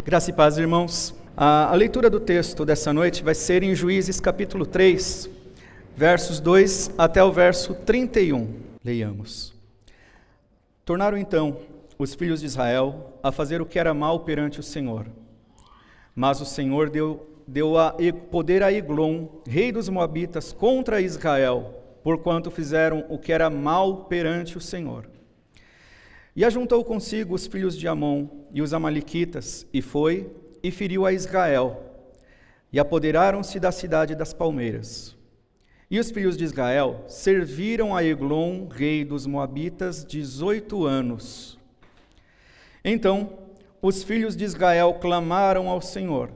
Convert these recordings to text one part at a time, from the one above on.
Graça e paz, irmãos. A leitura do texto dessa noite vai ser em Juízes capítulo 3, versos 2 até o verso 31. Leiamos. Tornaram então os filhos de Israel a fazer o que era mal perante o Senhor. Mas o Senhor deu poder a Eglon, rei dos Moabitas, contra Israel, porquanto fizeram o que era mal perante o Senhor. E ajuntou consigo os filhos de Amon e os amalequitas, e foi e feriu a Israel, e apoderaram-se da cidade das palmeiras. E os filhos de Israel serviram a Eglon, rei dos Moabitas, 18 anos. Então os filhos de Israel clamaram ao Senhor,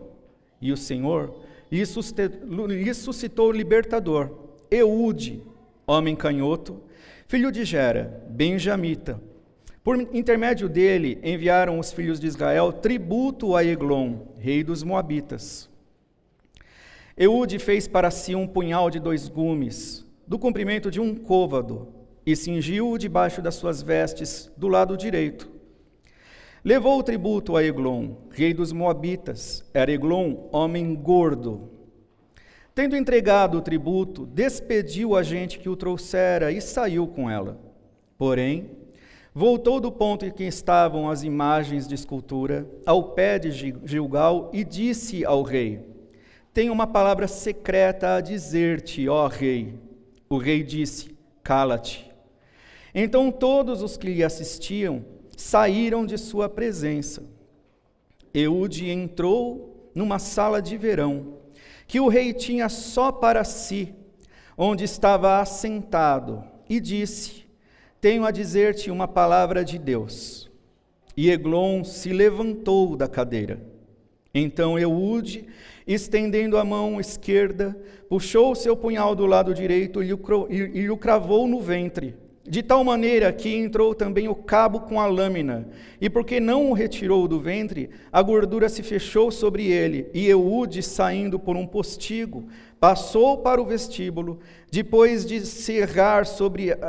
e o Senhor lhe suscitou libertador, Eude, homem canhoto, filho de Gera, benjamita. Por intermédio dele, enviaram os filhos de Israel tributo a Eglon, rei dos Moabitas. Eude fez para si um punhal de 2 gumes, do comprimento de um côvado, e cingiu-o debaixo das suas vestes, do lado direito. Levou o tributo a Eglon, rei dos Moabitas. Era Eglon homem gordo. Tendo entregado o tributo, despediu a gente que o trouxera e saiu com ela. Porém, voltou do ponto em que estavam as imagens de escultura, ao pé de Gilgal, e disse ao rei: tenho uma palavra secreta a dizer-te, ó rei. O rei disse: cala-te. Então todos os que lhe assistiam saíram de sua presença. Eude entrou numa sala de verão, que o rei tinha só para si, onde estava assentado, e disse: tenho a dizer-te uma palavra de Deus. E Eglon se levantou da cadeira. Então Eude, estendendo a mão esquerda, puxou o seu punhal do lado direito e o cravou no ventre, de tal maneira que entrou também o cabo com a lâmina, e porque não o retirou do ventre, a gordura se fechou sobre ele, e Eude, saindo por um postigo, passou para o vestíbulo, depois de cerrar sobre ele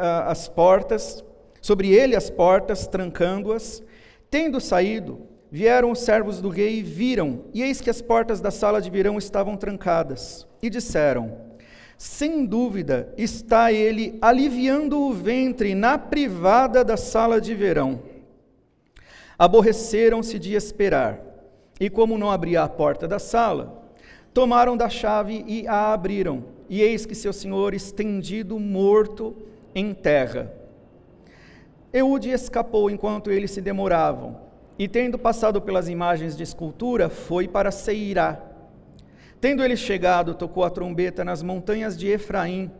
as portas, trancando-as. Tendo saído, vieram os servos do rei e viram, e eis que as portas da sala de verão estavam trancadas, e disseram: sem dúvida está ele aliviando o ventre na privada da sala de verão. Aborreceram-se de esperar, e como não abria a porta da sala, tomaram da chave e a abriram, e eis que seu senhor estendido, morto em terra. Eude escapou enquanto eles se demoravam, e tendo passado pelas imagens de escultura, foi para Seirá. Tendo ele chegado, tocou a trombeta nas montanhas de Efraim,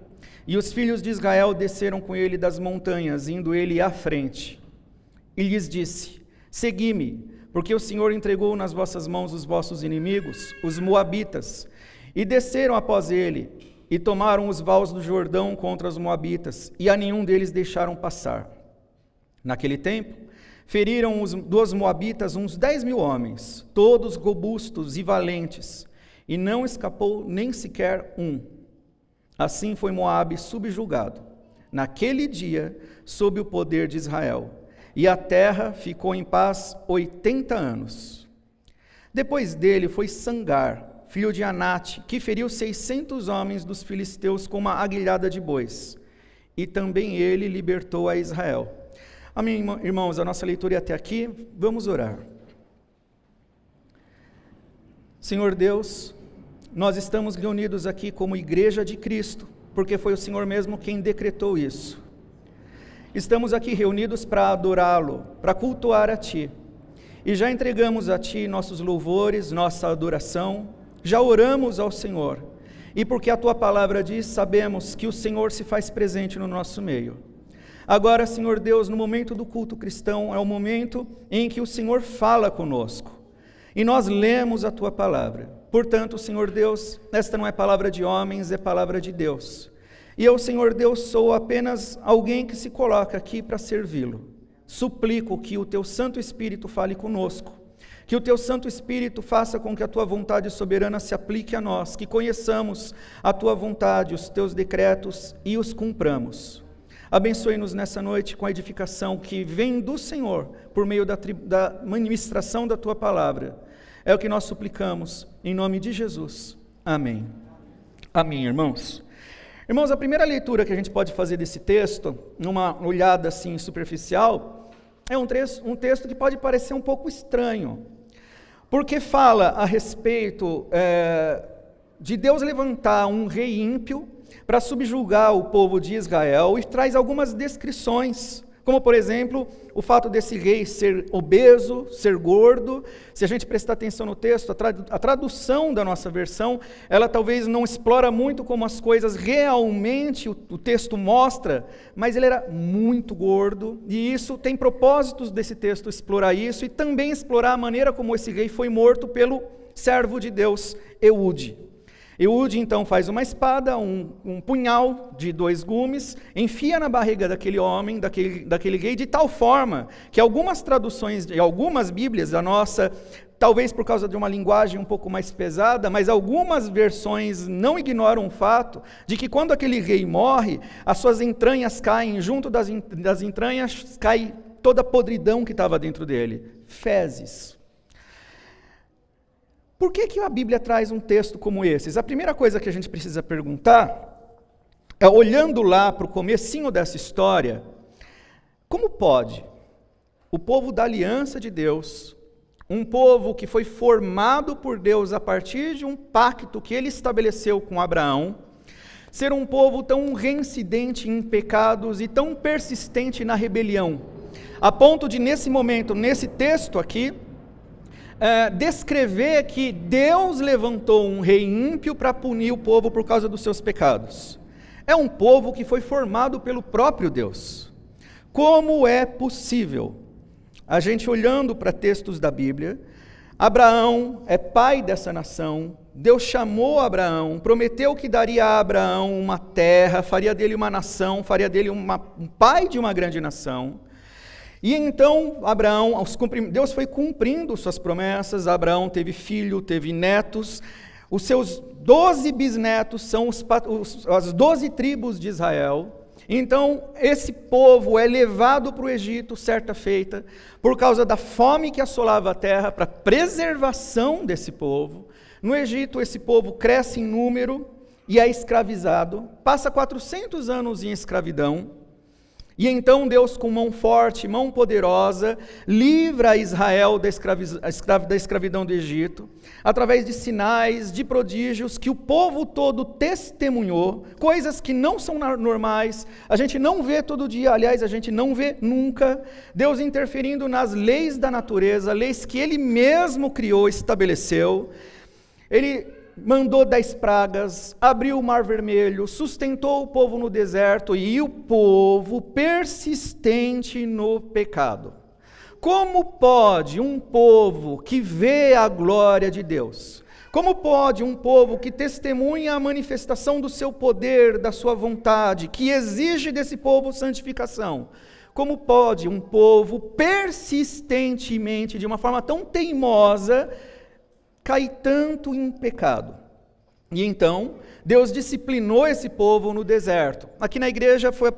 e os filhos de Israel desceram com ele das montanhas, indo ele à frente. E lhes disse: segui-me, porque o Senhor entregou nas vossas mãos os vossos inimigos, os Moabitas. E desceram após ele, e tomaram os vales do Jordão contra os Moabitas, e a nenhum deles deixaram passar. Naquele tempo, feriram dos Moabitas uns 10.000 homens, todos robustos e valentes, e não escapou nem sequer um. Assim foi Moabe subjugado, naquele dia, sob o poder de Israel, e a terra ficou em paz 80 anos. Depois dele foi Sangar, filho de Anate, que feriu 600 homens dos filisteus com uma aguilhada de bois, e também ele libertou a Israel. Amém, irmãos, a nossa leitura é até aqui. Vamos orar. Senhor Deus, nós estamos reunidos aqui como igreja de Cristo, porque foi o Senhor mesmo quem decretou isso. Estamos aqui reunidos para adorá-lo, para cultuar a Ti. E já entregamos a Ti nossos louvores, nossa adoração, já oramos ao Senhor. E porque a Tua palavra diz, sabemos que o Senhor se faz presente no nosso meio. Agora, Senhor Deus, no momento do culto cristão, é o momento em que o Senhor fala conosco. E nós lemos a Tua palavra. Portanto, Senhor Deus, esta não é palavra de homens, é palavra de Deus. E eu, Senhor Deus, sou apenas alguém que se coloca aqui para servi-lo. Suplico que o Teu Santo Espírito fale conosco. Que o Teu Santo Espírito faça com que a Tua vontade soberana se aplique a nós. Que conheçamos a Tua vontade, os Teus decretos e os cumpramos. Abençoe-nos nessa noite com a edificação que vem do Senhor, por meio da ministração da Tua palavra. É o que nós suplicamos, em nome de Jesus. Amém. Amém, irmãos. Irmãos, a primeira leitura que a gente pode fazer desse texto, numa olhada assim superficial, é um texto que pode parecer um pouco estranho, porque fala a respeito de Deus levantar um rei ímpio para subjugar o povo de Israel e traz algumas descrições, como por exemplo, o fato desse rei ser obeso, ser gordo. Se a gente prestar atenção no texto, a tradução da nossa versão, ela talvez não explora muito como as coisas realmente o texto mostra, mas ele era muito gordo, e isso tem propósitos desse texto explorar isso, e também explorar a maneira como esse rei foi morto pelo servo de Deus, Eude. Eude então faz uma espada, um punhal de 2 gumes, enfia na barriga daquele homem, daquele rei, de tal forma que algumas traduções, algumas bíblias da nossa, talvez por causa de uma linguagem um pouco mais pesada, mas algumas versões não ignoram o fato de que quando aquele rei morre, as suas entranhas caem, junto das entranhas cai toda a podridão que estava dentro dele, fezes. Por que a Bíblia traz um texto como esse? A primeira coisa que a gente precisa perguntar é, olhando lá para o comecinho dessa história, como pode o povo da aliança de Deus, um povo que foi formado por Deus a partir de um pacto que ele estabeleceu com Abraão, ser um povo tão reincidente em pecados e tão persistente na rebelião, a ponto de nesse momento, nesse texto aqui, descrever que Deus levantou um rei ímpio para punir o povo por causa dos seus pecados. É um povo que foi formado pelo próprio Deus. Como é possível? A gente olhando para textos da Bíblia, Abraão é pai dessa nação, Deus chamou Abraão, prometeu que daria a Abraão uma terra, faria dele uma nação, faria dele um pai de uma grande nação. E então, Deus foi cumprindo suas promessas, Abraão teve filho, teve netos, os seus 12 bisnetos são as 12 tribos de Israel. Então, esse povo é levado para o Egito, certa feita, por causa da fome que assolava a terra, para preservação desse povo. No Egito, esse povo cresce em número e é escravizado, passa 400 anos em escravidão. E então Deus, com mão forte, mão poderosa, livra Israel da escravidão do Egito, através de sinais, de prodígios, que o povo todo testemunhou, coisas que não são normais, a gente não vê todo dia, aliás, a gente não vê nunca, Deus interferindo nas leis da natureza, leis que Ele mesmo criou, estabeleceu. Ele mandou 10 pragas, abriu o mar vermelho, sustentou o povo no deserto, e o povo persistente no pecado. Como pode um povo que vê a glória de Deus, como pode um povo que testemunha a manifestação do seu poder, da sua vontade, que exige desse povo santificação, como pode um povo persistentemente, de uma forma tão teimosa, cai tanto em pecado? E então, Deus disciplinou esse povo no deserto. Aqui na igreja foi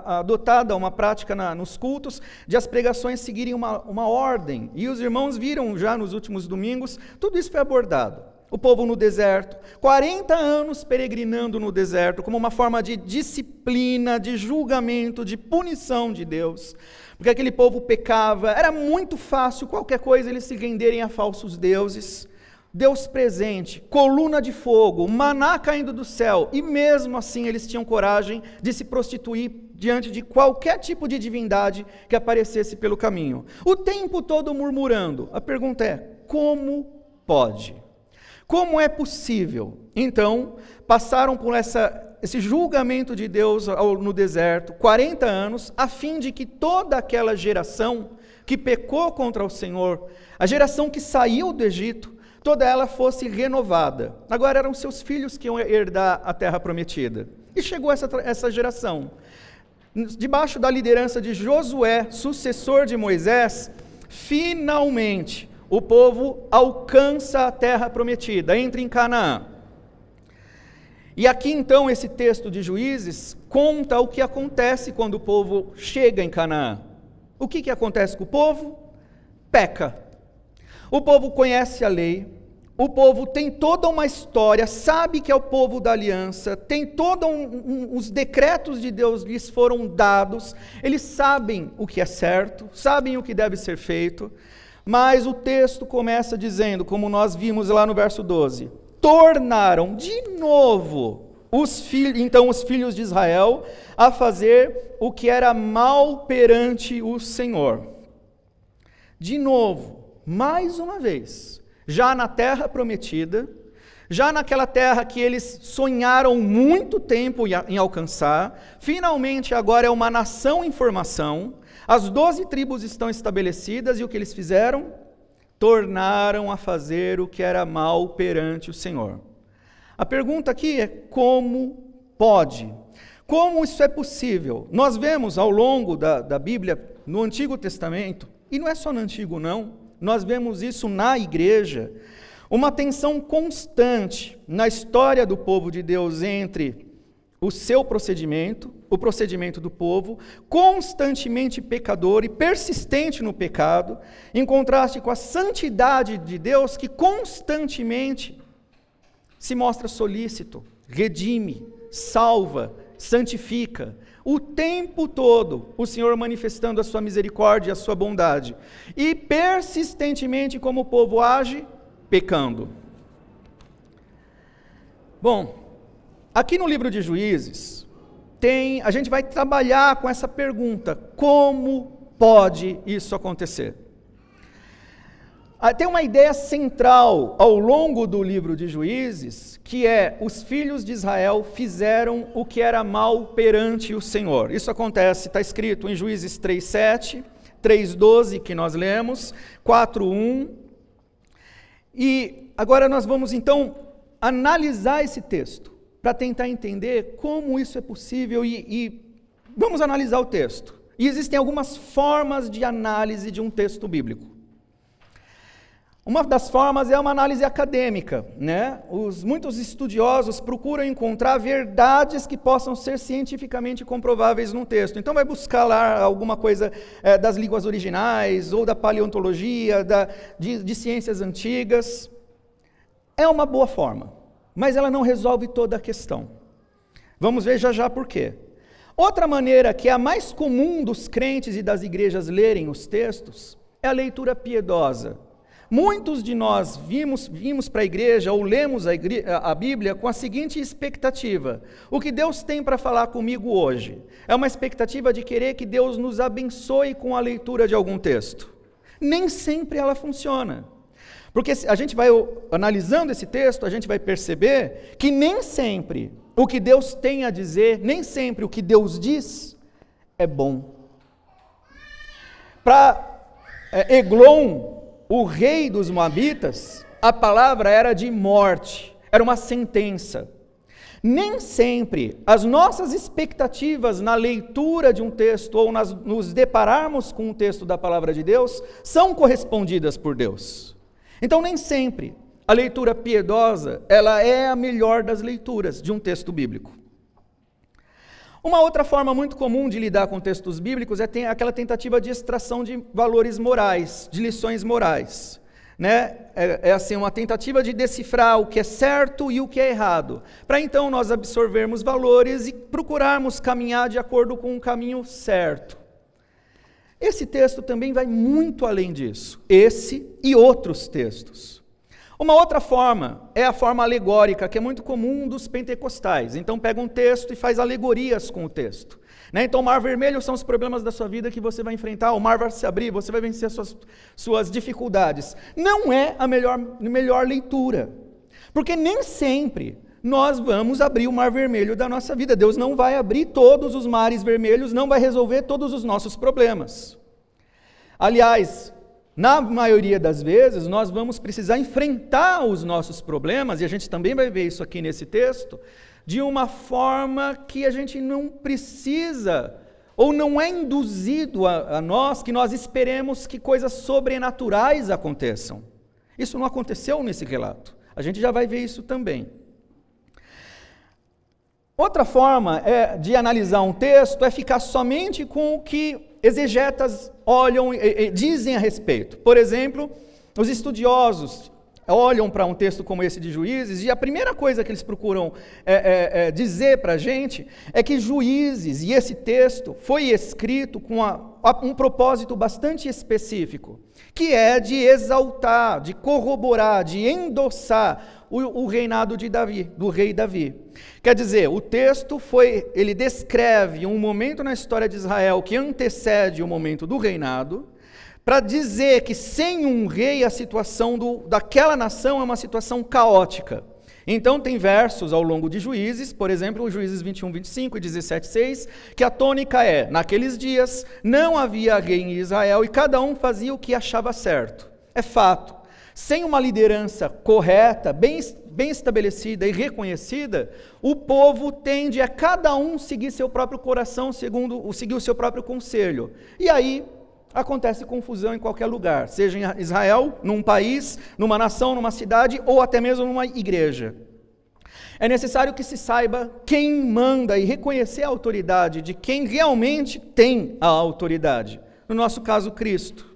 adotada uma prática nos cultos de as pregações seguirem uma ordem. E os irmãos viram já nos últimos domingos, tudo isso foi abordado. O povo no deserto, 40 anos peregrinando no deserto, como uma forma de disciplina, de julgamento, de punição de Deus. Porque aquele povo pecava, era muito fácil, qualquer coisa, eles se renderem a falsos deuses. Deus presente, coluna de fogo, maná caindo do céu, e mesmo assim eles tinham coragem de se prostituir diante de qualquer tipo de divindade que aparecesse pelo caminho. O tempo todo murmurando. A pergunta é, como pode? Como é possível? Então, passaram por esse julgamento de Deus no deserto, 40 anos, a fim de que toda aquela geração que pecou contra o Senhor, a geração que saiu do Egito, toda ela fosse renovada. Agora eram seus filhos que iam herdar a terra prometida. E chegou essa geração. Debaixo da liderança de Josué, sucessor de Moisés, finalmente o povo alcança a terra prometida, entra em Canaã. E aqui então esse texto de Juízes conta o que acontece quando o povo chega em Canaã. O que acontece com o povo? Peca. O povo conhece a lei, o povo tem toda uma história, sabe que é o povo da aliança, tem todos os decretos de Deus lhes foram dados, eles sabem o que é certo, sabem o que deve ser feito, mas o texto começa dizendo, como nós vimos lá no verso 12, tornaram de novo os filhos de Israel a fazer o que era mal perante o Senhor. De novo, mais uma vez, já na terra prometida, já naquela terra que eles sonharam muito tempo em alcançar, finalmente agora é uma nação em formação, as 12 tribos estão estabelecidas e o que eles fizeram? Tornaram a fazer o que era mal perante o Senhor. A pergunta aqui é como pode? Como isso é possível? Nós vemos ao longo da Bíblia, no Antigo Testamento, e não é só no Antigo não, nós vemos isso na igreja, uma tensão constante na história do povo de Deus entre o seu procedimento, o procedimento do povo, constantemente pecador e persistente no pecado, em contraste com a santidade de Deus que constantemente se mostra solícito, redime, salva, santifica. O tempo todo, o Senhor manifestando a sua misericórdia e a sua bondade. E persistentemente, como o povo age? Pecando. Bom, aqui no livro de Juízes, a gente vai trabalhar com essa pergunta: como pode isso acontecer? Tem uma ideia central ao longo do livro de Juízes, que é: os filhos de Israel fizeram o que era mal perante o Senhor. Isso acontece, está escrito em Juízes 3:7, 3:12, que nós lemos, 4:1. E agora nós vamos então analisar esse texto, para tentar entender como isso é possível e vamos analisar o texto. E existem algumas formas de análise de um texto bíblico. Uma das formas é uma análise acadêmica, né? Muitos estudiosos procuram encontrar verdades que possam ser cientificamente comprováveis num texto. Então vai buscar lá alguma coisa das línguas originais, ou da paleontologia, de ciências antigas. É uma boa forma, mas ela não resolve toda a questão. Vamos ver já por quê. Outra maneira, que é a mais comum dos crentes e das igrejas lerem os textos, é a leitura piedosa. Muitos de nós vimos para a igreja ou lemos a Bíblia com a seguinte expectativa: o que Deus tem para falar comigo hoje? É uma expectativa de querer que Deus nos abençoe com a leitura de algum texto. Nem sempre ela funciona. Porque a gente vai analisando esse texto, a gente vai perceber que nem sempre o que Deus tem a dizer, nem sempre o que Deus diz é bom. Para Eglon, o rei dos Moabitas, a palavra era de morte, era uma sentença. Nem sempre as nossas expectativas na leitura de um texto ou nos depararmos com um texto da palavra de Deus são correspondidas por Deus. Então nem sempre a leitura piedosa, ela é a melhor das leituras de um texto bíblico. Uma outra forma muito comum de lidar com textos bíblicos é aquela tentativa de extração de valores morais, de lições morais. Né? É assim, uma tentativa de decifrar o que é certo e o que é errado, para então nós absorvermos valores e procurarmos caminhar de acordo com o caminho certo. Esse texto também vai muito além disso, esse e outros textos. Uma outra forma é a forma alegórica, que é muito comum dos pentecostais. Então pega um texto e faz alegorias com o texto. Né? Então o mar vermelho são os problemas da sua vida que você vai enfrentar, o mar vai se abrir, você vai vencer suas dificuldades. Não é a melhor leitura, porque nem sempre nós vamos abrir o mar vermelho da nossa vida. Deus não vai abrir todos os mares vermelhos, não vai resolver todos os nossos problemas. Aliás, na maioria das vezes, nós vamos precisar enfrentar os nossos problemas, e a gente também vai ver isso aqui nesse texto, de uma forma que a gente não precisa, ou não é induzido a nós, que nós esperemos que coisas sobrenaturais aconteçam. Isso não aconteceu nesse relato. A gente já vai ver isso também. Outra forma de analisar um texto é ficar somente com o que exegetas olham e dizem a respeito. Por exemplo, os estudiosos olham para um texto como esse de Juízes, e a primeira coisa que eles procuram dizer para a gente é que Juízes, e esse texto, foi escrito com um propósito bastante específico, que é de exaltar, de corroborar, de endossar o reinado de Davi, do rei Davi. Quer dizer, o texto ele descreve um momento na história de Israel que antecede o momento do reinado, para dizer que sem um rei a situação daquela nação é uma situação caótica. Então tem versos ao longo de Juízes, por exemplo, Juízes 21, 25 e 17, 6, que a tônica é: naqueles dias não havia rei em Israel e cada um fazia o que achava certo. É fato. Sem uma liderança correta, bem estabelecida e reconhecida, o povo tende a cada um seguir seu próprio coração, seguir o seu próprio conselho. E aí acontece confusão em qualquer lugar, seja em Israel, num país, numa nação, numa cidade ou até mesmo numa igreja. É necessário que se saiba quem manda e reconhecer a autoridade de quem realmente tem a autoridade. No nosso caso, Cristo.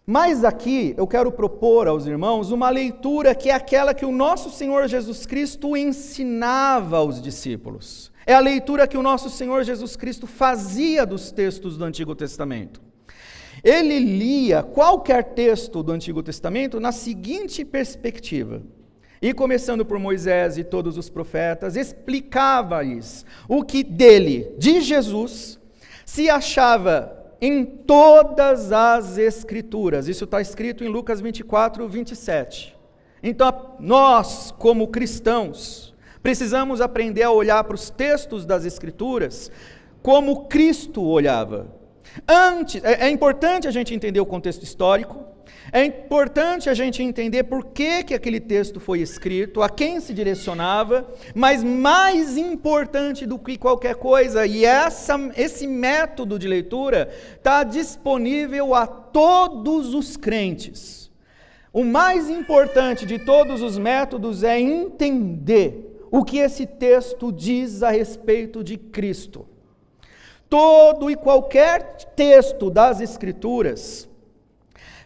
Mas aqui eu quero propor aos irmãos uma leitura que é aquela que o nosso Senhor Jesus Cristo ensinava aos discípulos. É a leitura que o nosso Senhor Jesus Cristo fazia dos textos do Antigo Testamento. Ele lia qualquer texto do Antigo Testamento na seguinte perspectiva. E começando por Moisés e todos os profetas, explicava-lhes o que dele, de Jesus, se achava em todas as Escrituras. Isso está escrito em Lucas 24, 27. Então, nós, como cristãos, precisamos aprender a olhar para os textos das Escrituras como Cristo olhava. É importante a gente entender o contexto histórico, é importante a gente entender por que aquele texto foi escrito, a quem se direcionava, mas mais importante do que qualquer coisa, e esse método de leitura está disponível a todos os crentes. O mais importante de todos os métodos é entender o que esse texto diz a respeito de Cristo. Todo e qualquer texto das Escrituras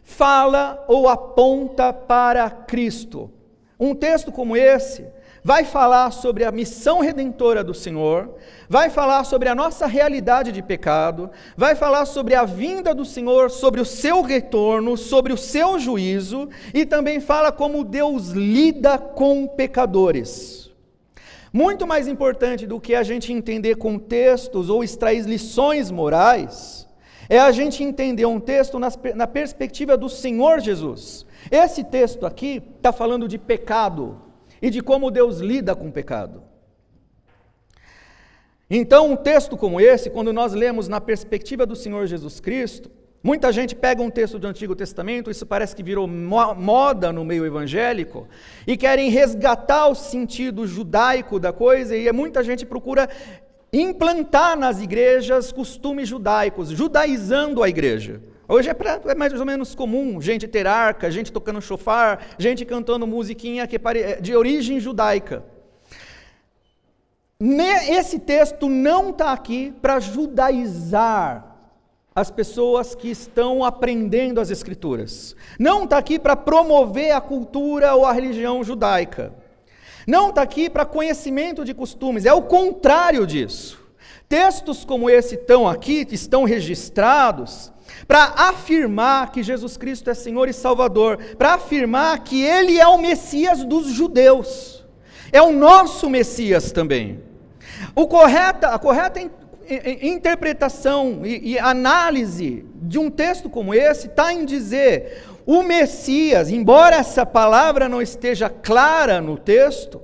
fala ou aponta para Cristo. Um texto como esse vai falar sobre a missão redentora do Senhor, vai falar sobre a nossa realidade de pecado, vai falar sobre a vinda do Senhor, sobre o seu retorno, sobre o seu juízo, e também fala como Deus lida com pecadores. Muito mais importante do que a gente entender contextos ou extrair lições morais, é a gente entender um texto na perspectiva do Senhor Jesus. Esse texto aqui está falando de pecado e de como Deus lida com o pecado. Então, um texto como esse, quando nós lemos na perspectiva do Senhor Jesus Cristo, muita gente pega um texto do Antigo Testamento, isso parece que virou moda no meio evangélico, e querem resgatar o sentido judaico da coisa, e muita gente procura implantar nas igrejas costumes judaicos, judaizando a igreja. Hoje é mais ou menos comum gente ter arca, gente tocando shofar, gente cantando musiquinha de origem judaica. Esse texto não está aqui para judaizar as pessoas que estão aprendendo as Escrituras. Não está aqui para promover a cultura ou a religião judaica. Não está aqui para conhecimento de costumes, é o contrário disso. Textos como esse estão registrados para afirmar que Jesus Cristo é Senhor e Salvador, para afirmar que Ele é o Messias dos judeus, é o nosso Messias também. A correta interpretação e análise de um texto como esse está em dizer: o Messias, embora essa palavra não esteja clara no texto,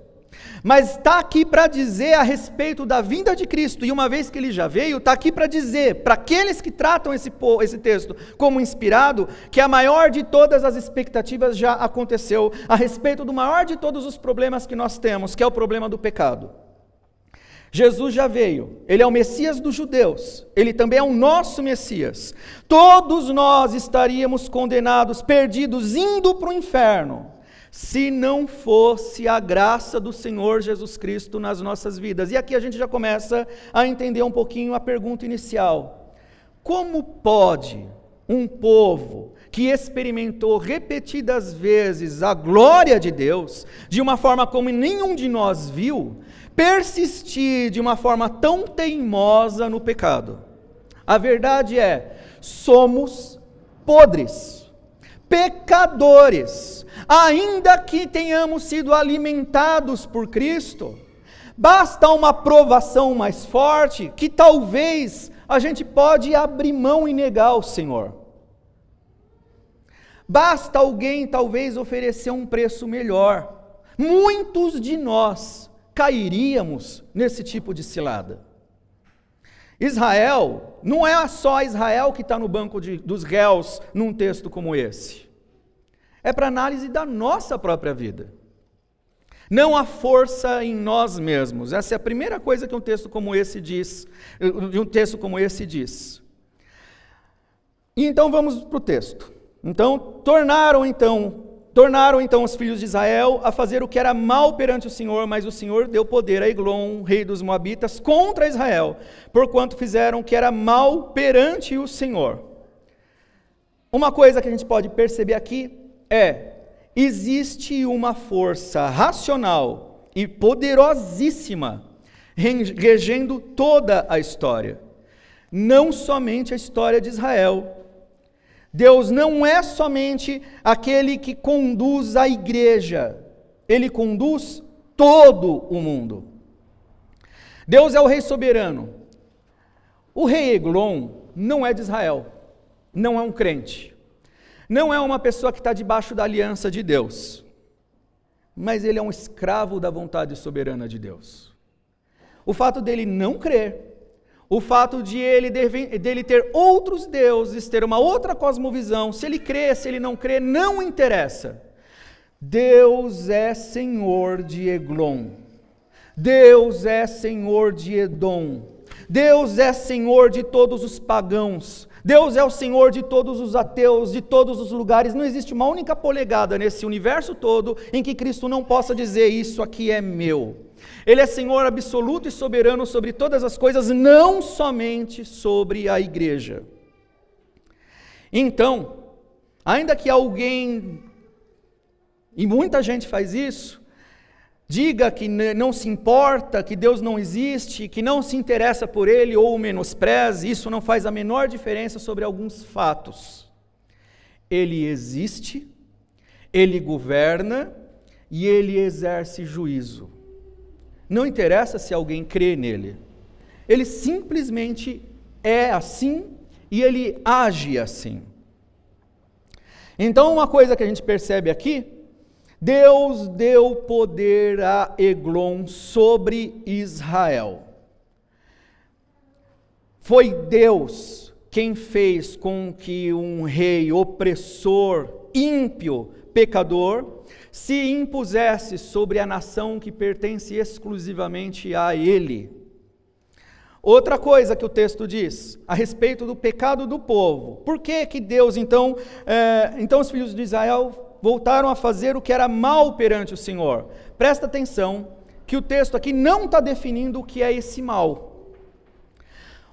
mas está aqui para dizer a respeito da vinda de Cristo, e uma vez que ele já veio, está aqui para dizer, para aqueles que tratam esse texto como inspirado, que a maior de todas as expectativas já aconteceu, a respeito do maior de todos os problemas que nós temos, que é o problema do pecado. Jesus já veio, Ele é o Messias dos judeus, Ele também é o nosso Messias. Todos nós estaríamos condenados, perdidos, indo para o inferno, se não fosse a graça do Senhor Jesus Cristo nas nossas vidas. E aqui a gente já começa a entender um pouquinho a pergunta inicial: como pode um povo que experimentou repetidas vezes a glória de Deus, de uma forma como nenhum de nós viu, persistir de uma forma tão teimosa no pecado. A verdade é, somos podres, pecadores, ainda que tenhamos sido alimentados por Cristo. Basta uma provação mais forte que talvez a gente pode abrir mão e negar o Senhor. Basta alguém talvez oferecer um preço melhor. Muitos de nós cairíamos nesse tipo de cilada. Israel, não é só Israel que está no banco dos réus num texto como esse. É para análise da nossa própria vida. Não há força em nós mesmos. Essa é a primeira coisa que um texto como esse diz. E então vamos para o texto. Tornaram então os filhos de Israel a fazer o que era mal perante o Senhor, mas o Senhor deu poder a Eglon, rei dos Moabitas, contra Israel, porquanto fizeram o que era mal perante o Senhor. Uma coisa que a gente pode perceber aqui existe uma força racional e poderosíssima regendo toda a história, não somente a história de Israel. Deus não é somente aquele que conduz a igreja, Ele conduz todo o mundo. Deus é o rei soberano. O rei Eglon não é de Israel, não é um crente, não é uma pessoa que está debaixo da aliança de Deus, mas ele é um escravo da vontade soberana de Deus. O fato dele não crer, o fato dele ter outros deuses, ter uma outra cosmovisão, se ele crê, se ele não crê, não interessa. Deus é Senhor de Eglon, Deus é Senhor de Edom, Deus é Senhor de todos os pagãos, Deus é o Senhor de todos os ateus, de todos os lugares. Não existe uma única polegada nesse universo todo em que Cristo não possa dizer: isso aqui é meu. Ele é Senhor absoluto e soberano sobre todas as coisas, não somente sobre a igreja. Então, ainda que alguém, e muita gente faz isso, diga que não se importa, que Deus não existe, que não se interessa por Ele ou o menospreze, isso não faz a menor diferença sobre alguns fatos. Ele existe, Ele governa e Ele exerce juízo. Não interessa se alguém crê nele, Ele simplesmente é assim e Ele age assim. Então, uma coisa que a gente percebe aqui, Deus deu poder a Eglon sobre Israel. Foi Deus quem fez com que um rei opressor, ímpio, pecador, se impusesse sobre a nação que pertence exclusivamente a ele. Outra coisa que o texto diz a respeito do pecado do povo. Por que Deus, então os filhos de Israel voltaram a fazer o que era mal perante o Senhor? Presta atenção que o texto aqui não está definindo o que é esse mal.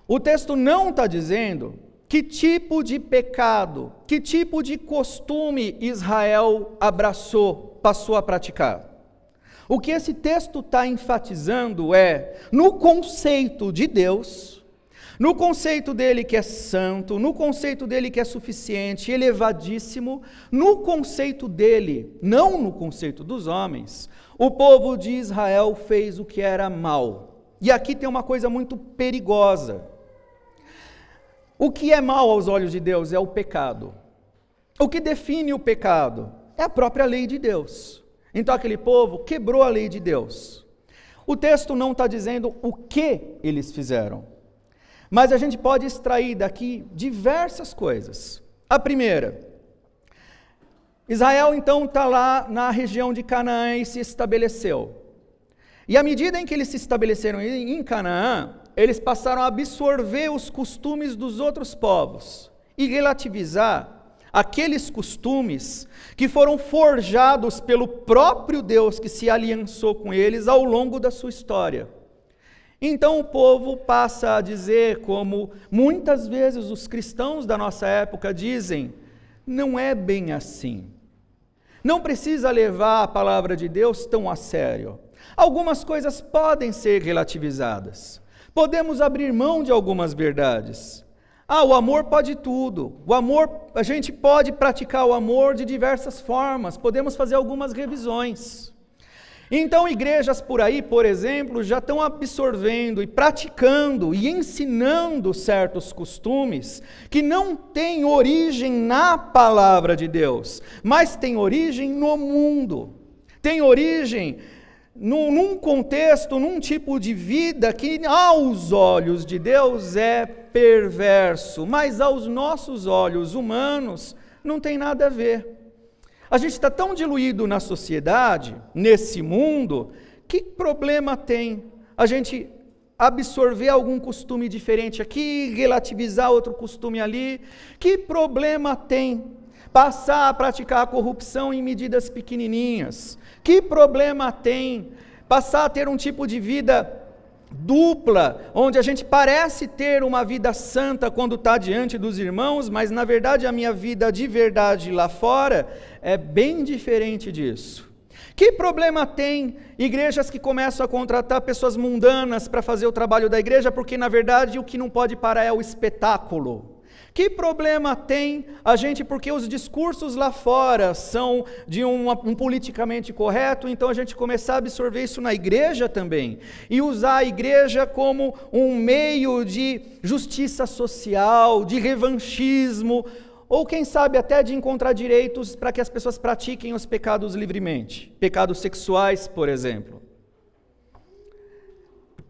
O texto não está dizendo que tipo de pecado, que tipo de costume Israel abraçou, passou a praticar. O que esse texto está enfatizando é, no conceito de Deus, no conceito dele que é santo, no conceito dele que é suficiente, elevadíssimo, no conceito dele, não no conceito dos homens, o povo de Israel fez o que era mal. E aqui tem uma coisa muito perigosa. O que é mal aos olhos de Deus é o pecado. O que define o pecado é a própria lei de Deus. Então aquele povo quebrou a lei de Deus. O texto não está dizendo o que eles fizeram, mas a gente pode extrair daqui diversas coisas. A primeira, Israel então está lá na região de Canaã e se estabeleceu. E à medida em que eles se estabeleceram em Canaã, eles passaram a absorver os costumes dos outros povos e relativizar aqueles costumes que foram forjados pelo próprio Deus que se aliançou com eles ao longo da sua história. Então o povo passa a dizer, como muitas vezes os cristãos da nossa época dizem, não é bem assim. Não precisa levar a palavra de Deus tão a sério. Algumas coisas podem ser relativizadas. Podemos abrir mão de algumas verdades. O amor pode tudo. O amor, a gente pode praticar o amor de diversas formas. Podemos fazer algumas revisões. Então, igrejas por aí, por exemplo, já estão absorvendo e praticando e ensinando certos costumes que não têm origem na palavra de Deus, mas têm origem no mundo. Tem origem num contexto, num tipo de vida que aos olhos de Deus é perverso, mas aos nossos olhos humanos não tem nada a ver. A gente está tão diluído na sociedade, nesse mundo, que problema tem a gente absorver algum costume diferente aqui, relativizar outro costume ali? Que problema tem passar a praticar a corrupção em medidas pequenininhas? Que problema tem passar a ter um tipo de vida dupla, onde a gente parece ter uma vida santa quando está diante dos irmãos, mas na verdade a minha vida de verdade lá fora é bem diferente disso? Que problema tem igrejas que começam a contratar pessoas mundanas para fazer o trabalho da igreja, porque na verdade o que não pode parar é o espetáculo? Que problema tem a gente, porque os discursos lá fora são de um politicamente correto, então a gente começar a absorver isso na igreja também, e usar a igreja como um meio de justiça social, de revanchismo, ou quem sabe até de encontrar direitos para que as pessoas pratiquem os pecados livremente, pecados sexuais, por exemplo.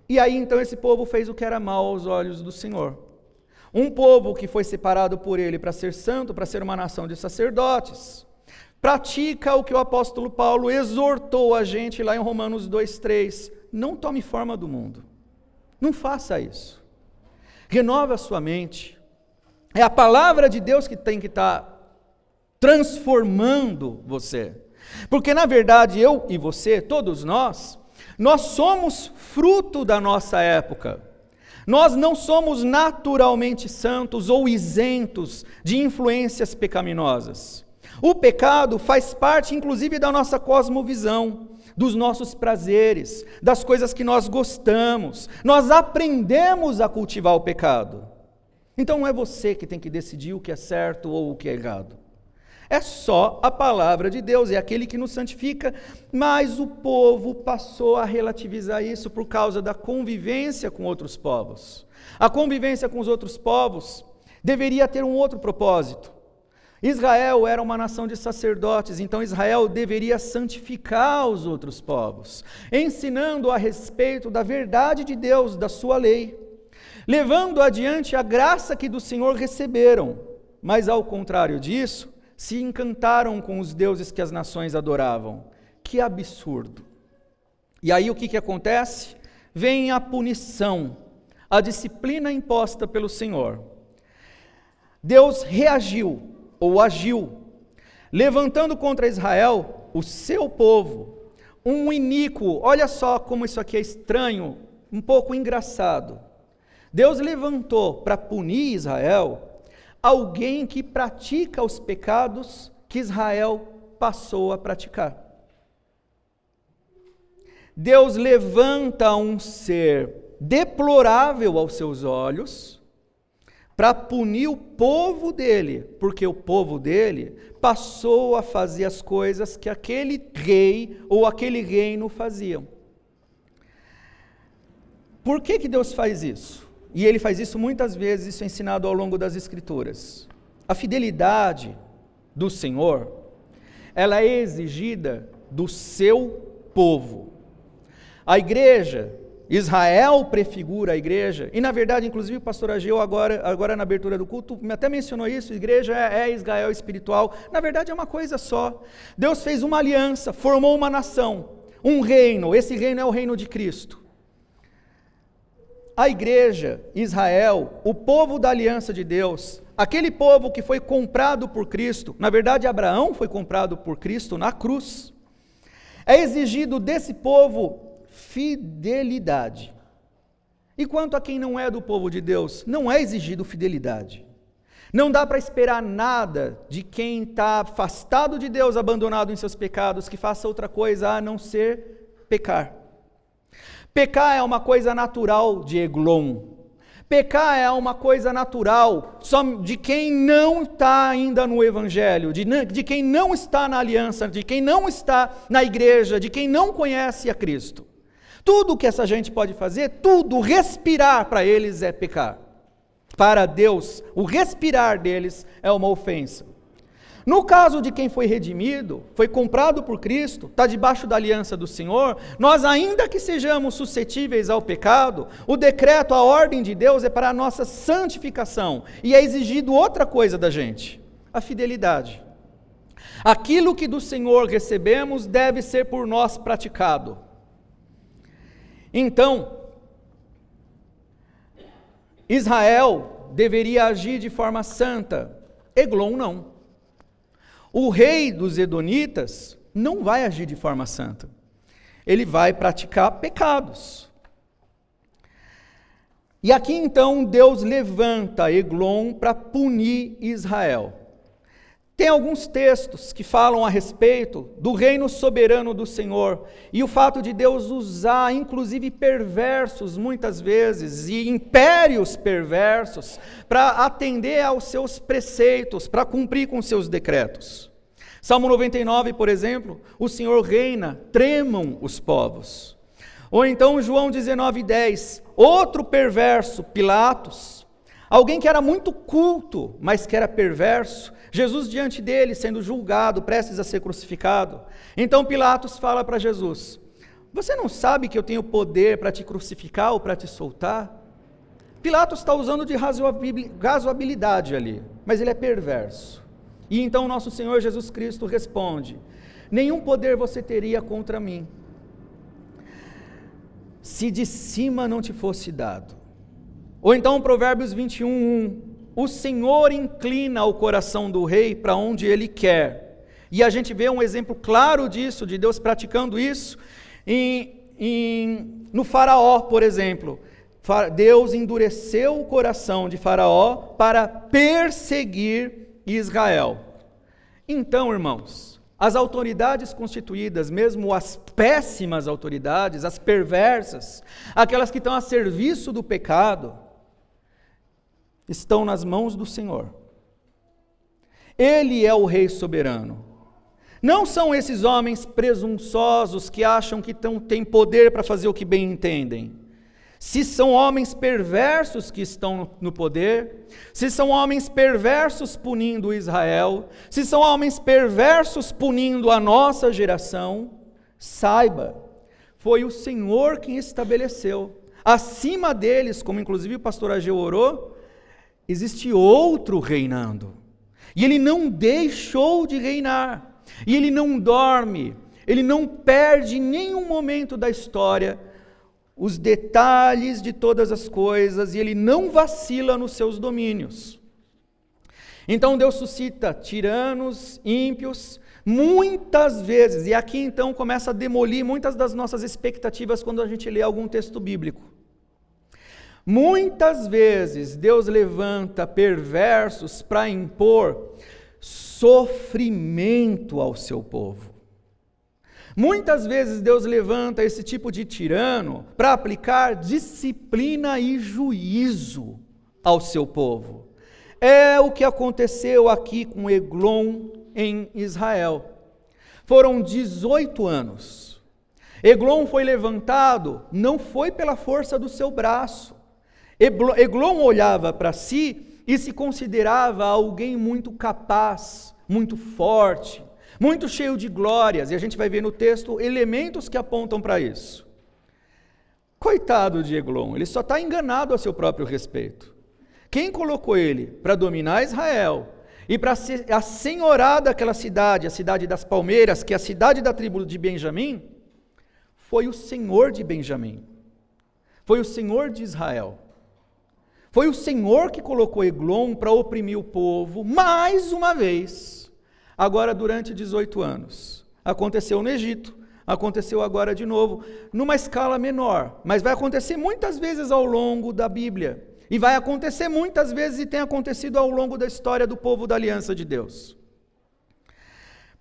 E aí então esse povo fez o que era mal aos olhos do Senhor. Um povo que foi separado por ele para ser santo, para ser uma nação de sacerdotes, pratica o que o apóstolo Paulo exortou a gente lá em Romanos 2:3, não tome forma do mundo, não faça isso, renova a sua mente, é a palavra de Deus que tem que estar transformando você, porque na verdade eu e você, todos nós somos fruto da nossa época. Nós não somos naturalmente santos ou isentos de influências pecaminosas. O pecado faz parte, inclusive, da nossa cosmovisão, dos nossos prazeres, das coisas que nós gostamos. Nós aprendemos a cultivar o pecado. Então não é você que tem que decidir o que é certo ou o que é errado. É só a palavra de Deus, é aquele que nos santifica, mas o povo passou a relativizar isso por causa da convivência com outros povos. A convivência com os outros povos deveria ter um outro propósito. Israel era uma nação de sacerdotes, então Israel deveria santificar os outros povos, ensinando a respeito da verdade de Deus, da sua lei, levando adiante a graça que do Senhor receberam, mas ao contrário disso, se encantaram com os deuses que as nações adoravam. Que absurdo! E aí o que acontece? Vem a punição, a disciplina imposta pelo Senhor. Deus reagiu, ou agiu, levantando contra Israel, o seu povo, um iníquo. Olha só como isso aqui é estranho, um pouco engraçado. Deus levantou para punir Israel alguém que pratica os pecados que Israel passou a praticar. Deus levanta um ser deplorável aos seus olhos para punir o povo dele, porque o povo dele passou a fazer as coisas que aquele rei ou aquele reino faziam. Por que Deus faz isso? E ele faz isso muitas vezes, isso é ensinado ao longo das Escrituras. A fidelidade do Senhor, ela é exigida do seu povo. A igreja, Israel prefigura a igreja, e na verdade, inclusive o pastor Ageu agora na abertura do culto, até mencionou isso, a igreja é Israel espiritual, na verdade é uma coisa só. Deus fez uma aliança, formou uma nação, um reino, esse reino é o reino de Cristo. A igreja, Israel, o povo da aliança de Deus, aquele povo que foi comprado por Cristo, na verdade Abraão foi comprado por Cristo na cruz, é exigido desse povo fidelidade. E quanto a quem não é do povo de Deus, não é exigido fidelidade. Não dá para esperar nada de quem está afastado de Deus, abandonado em seus pecados, que faça outra coisa a não ser pecar. Pecar é uma coisa natural de Eglon. Pecar é uma coisa natural só de quem não está ainda no Evangelho, de quem não está na aliança, de quem não está na igreja, de quem não conhece a Cristo. Tudo que essa gente pode fazer, tudo, respirar para eles é pecar. Para Deus, o respirar deles é uma ofensa. No caso de quem foi redimido, foi comprado por Cristo, está debaixo da aliança do Senhor, nós ainda que sejamos suscetíveis ao pecado, o decreto, a ordem de Deus é para a nossa santificação, e é exigido outra coisa da gente, a fidelidade. Aquilo que do Senhor recebemos deve ser por nós praticado. Então, Israel deveria agir de forma santa, Eglon não. O rei dos Edonitas não vai agir de forma santa. Ele vai praticar pecados. E aqui então Deus levanta Eglon para punir Israel. Tem alguns textos que falam a respeito do reino soberano do Senhor e o fato de Deus usar inclusive perversos muitas vezes e impérios perversos para atender aos seus preceitos, para cumprir com seus decretos. Salmo 99, por exemplo, o Senhor reina, tremam os povos. Ou então João 19:10, outro perverso, Pilatos, alguém que era muito culto, mas que era perverso, Jesus diante dele, sendo julgado, prestes a ser crucificado. Então Pilatos fala para Jesus, você não sabe que eu tenho poder para te crucificar ou para te soltar? Pilatos está usando de razoabilidade ali, mas ele é perverso. E então nosso Senhor Jesus Cristo responde, nenhum poder você teria contra mim, se de cima não te fosse dado. Ou então Provérbios 21:1, o Senhor inclina o coração do rei para onde ele quer. E a gente vê um exemplo claro disso, de Deus praticando isso, no Faraó, por exemplo. Deus endureceu o coração de Faraó para perseguir Israel. Então, irmãos, as autoridades constituídas, mesmo as péssimas autoridades, as perversas, aquelas que estão a serviço do pecado, estão nas mãos do Senhor. Ele é o Rei soberano. Não são esses homens presunçosos que acham que têm poder para fazer o que bem entendem. Se são homens perversos que estão no poder, se são homens perversos punindo Israel, se são homens perversos punindo a nossa geração, saiba, foi o Senhor quem estabeleceu. Acima deles, como inclusive o pastor Ageu orou, existe outro reinando, e ele não deixou de reinar, e ele não dorme, ele não perde nenhum momento da história, os detalhes de todas as coisas, e ele não vacila nos seus domínios. Então Deus suscita tiranos, ímpios, muitas vezes, e aqui então começa a demolir muitas das nossas expectativas quando a gente lê algum texto bíblico. Muitas vezes Deus levanta perversos para impor sofrimento ao seu povo. Muitas vezes Deus levanta esse tipo de tirano para aplicar disciplina e juízo ao seu povo. É o que aconteceu aqui com Eglon em Israel. Foram 18 anos. Eglon foi levantado, não foi pela força do seu braço. Eglon olhava para si e se considerava alguém muito capaz, muito forte, muito cheio de glórias, e a gente vai ver no texto elementos que apontam para isso. Coitado de Eglon, ele só está enganado a seu próprio respeito. Quem colocou ele para dominar Israel e para ser a senhorar daquela cidade, a cidade das palmeiras, que é a cidade da tribo de Benjamim, foi o Senhor de Benjamim, foi o Senhor de Israel. Foi o Senhor que colocou Eglon para oprimir o povo, mais uma vez, agora durante 18 anos. Aconteceu no Egito, aconteceu agora de novo, numa escala menor, mas vai acontecer muitas vezes ao longo da Bíblia, e vai acontecer muitas vezes e tem acontecido ao longo da história do povo da aliança de Deus.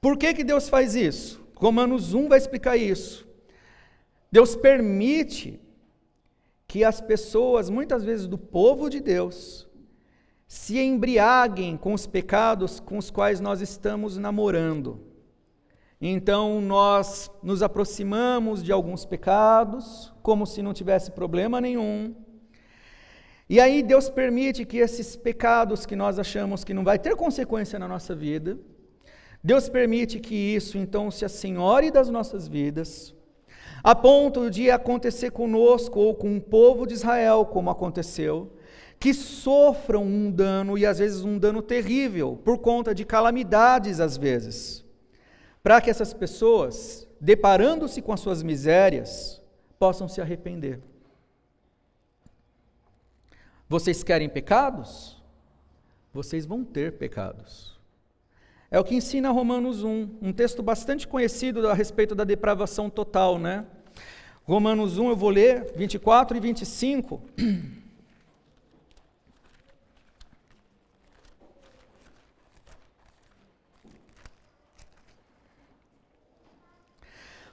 Por que que Deus faz isso? Romanos 1 vai explicar isso. Deus permite que as pessoas, muitas vezes do povo de Deus, se embriaguem com os pecados com os quais nós estamos namorando. Então nós nos aproximamos de alguns pecados, como se não tivesse problema nenhum. E aí Deus permite que esses pecados que nós achamos que não vai ter consequência na nossa vida, Deus permite que isso então se assenhore das nossas vidas, a ponto de acontecer conosco ou com o povo de Israel, como aconteceu, que sofram um dano, e às vezes um dano terrível, por conta de calamidades às vezes, para que essas pessoas, deparando-se com as suas misérias, possam se arrepender. Vocês querem pecados? Vocês vão ter pecados. É o que ensina Romanos 1, um texto bastante conhecido a respeito da depravação total, né? Romanos 1, eu vou ler 24 e 25.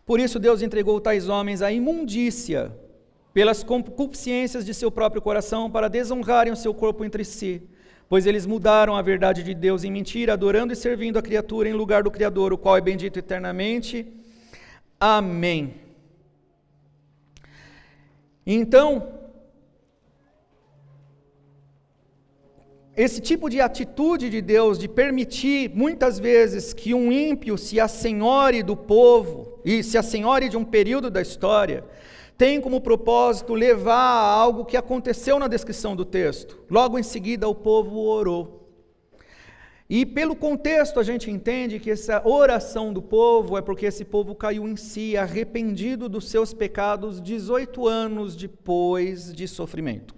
Por isso Deus entregou tais homens à imundícia, pelas concupiscências de seu próprio coração, para desonrarem o seu corpo entre si. Pois eles mudaram a verdade de Deus em mentira, adorando e servindo a criatura em lugar do Criador, o qual é bendito eternamente. Amém. Então, esse tipo de atitude de Deus, de permitir muitas vezes que um ímpio se assenhore do povo, e se assenhore de um período da história, tem como propósito levar a algo que aconteceu na descrição do texto. Logo em seguida o povo orou. E pelo contexto a gente entende que essa oração do povo é porque esse povo caiu em si, arrependido dos seus pecados 18 anos depois de sofrimento.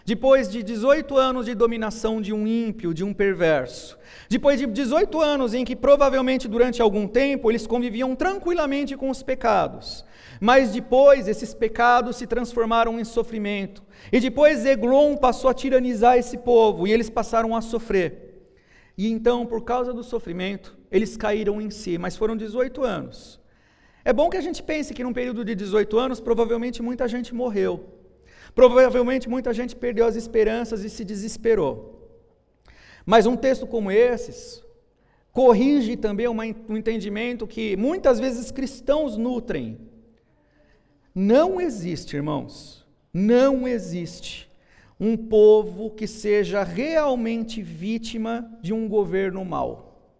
Depois de 18 anos de dominação de um ímpio, de um perverso. Depois de 18 anos em que provavelmente durante algum tempo eles conviviam tranquilamente com os pecados. Mas depois esses pecados se transformaram em sofrimento. E depois Eglon passou a tiranizar esse povo e eles passaram a sofrer. E então, por causa do sofrimento, eles caíram em si, mas foram 18 anos. É bom que a gente pense que num período de 18 anos, provavelmente muita gente morreu. Provavelmente muita gente perdeu as esperanças e se desesperou. Mas um texto como esses corrige também um entendimento que muitas vezes cristãos nutrem. Não existe, irmãos, não existe um povo que seja realmente vítima de um governo mau.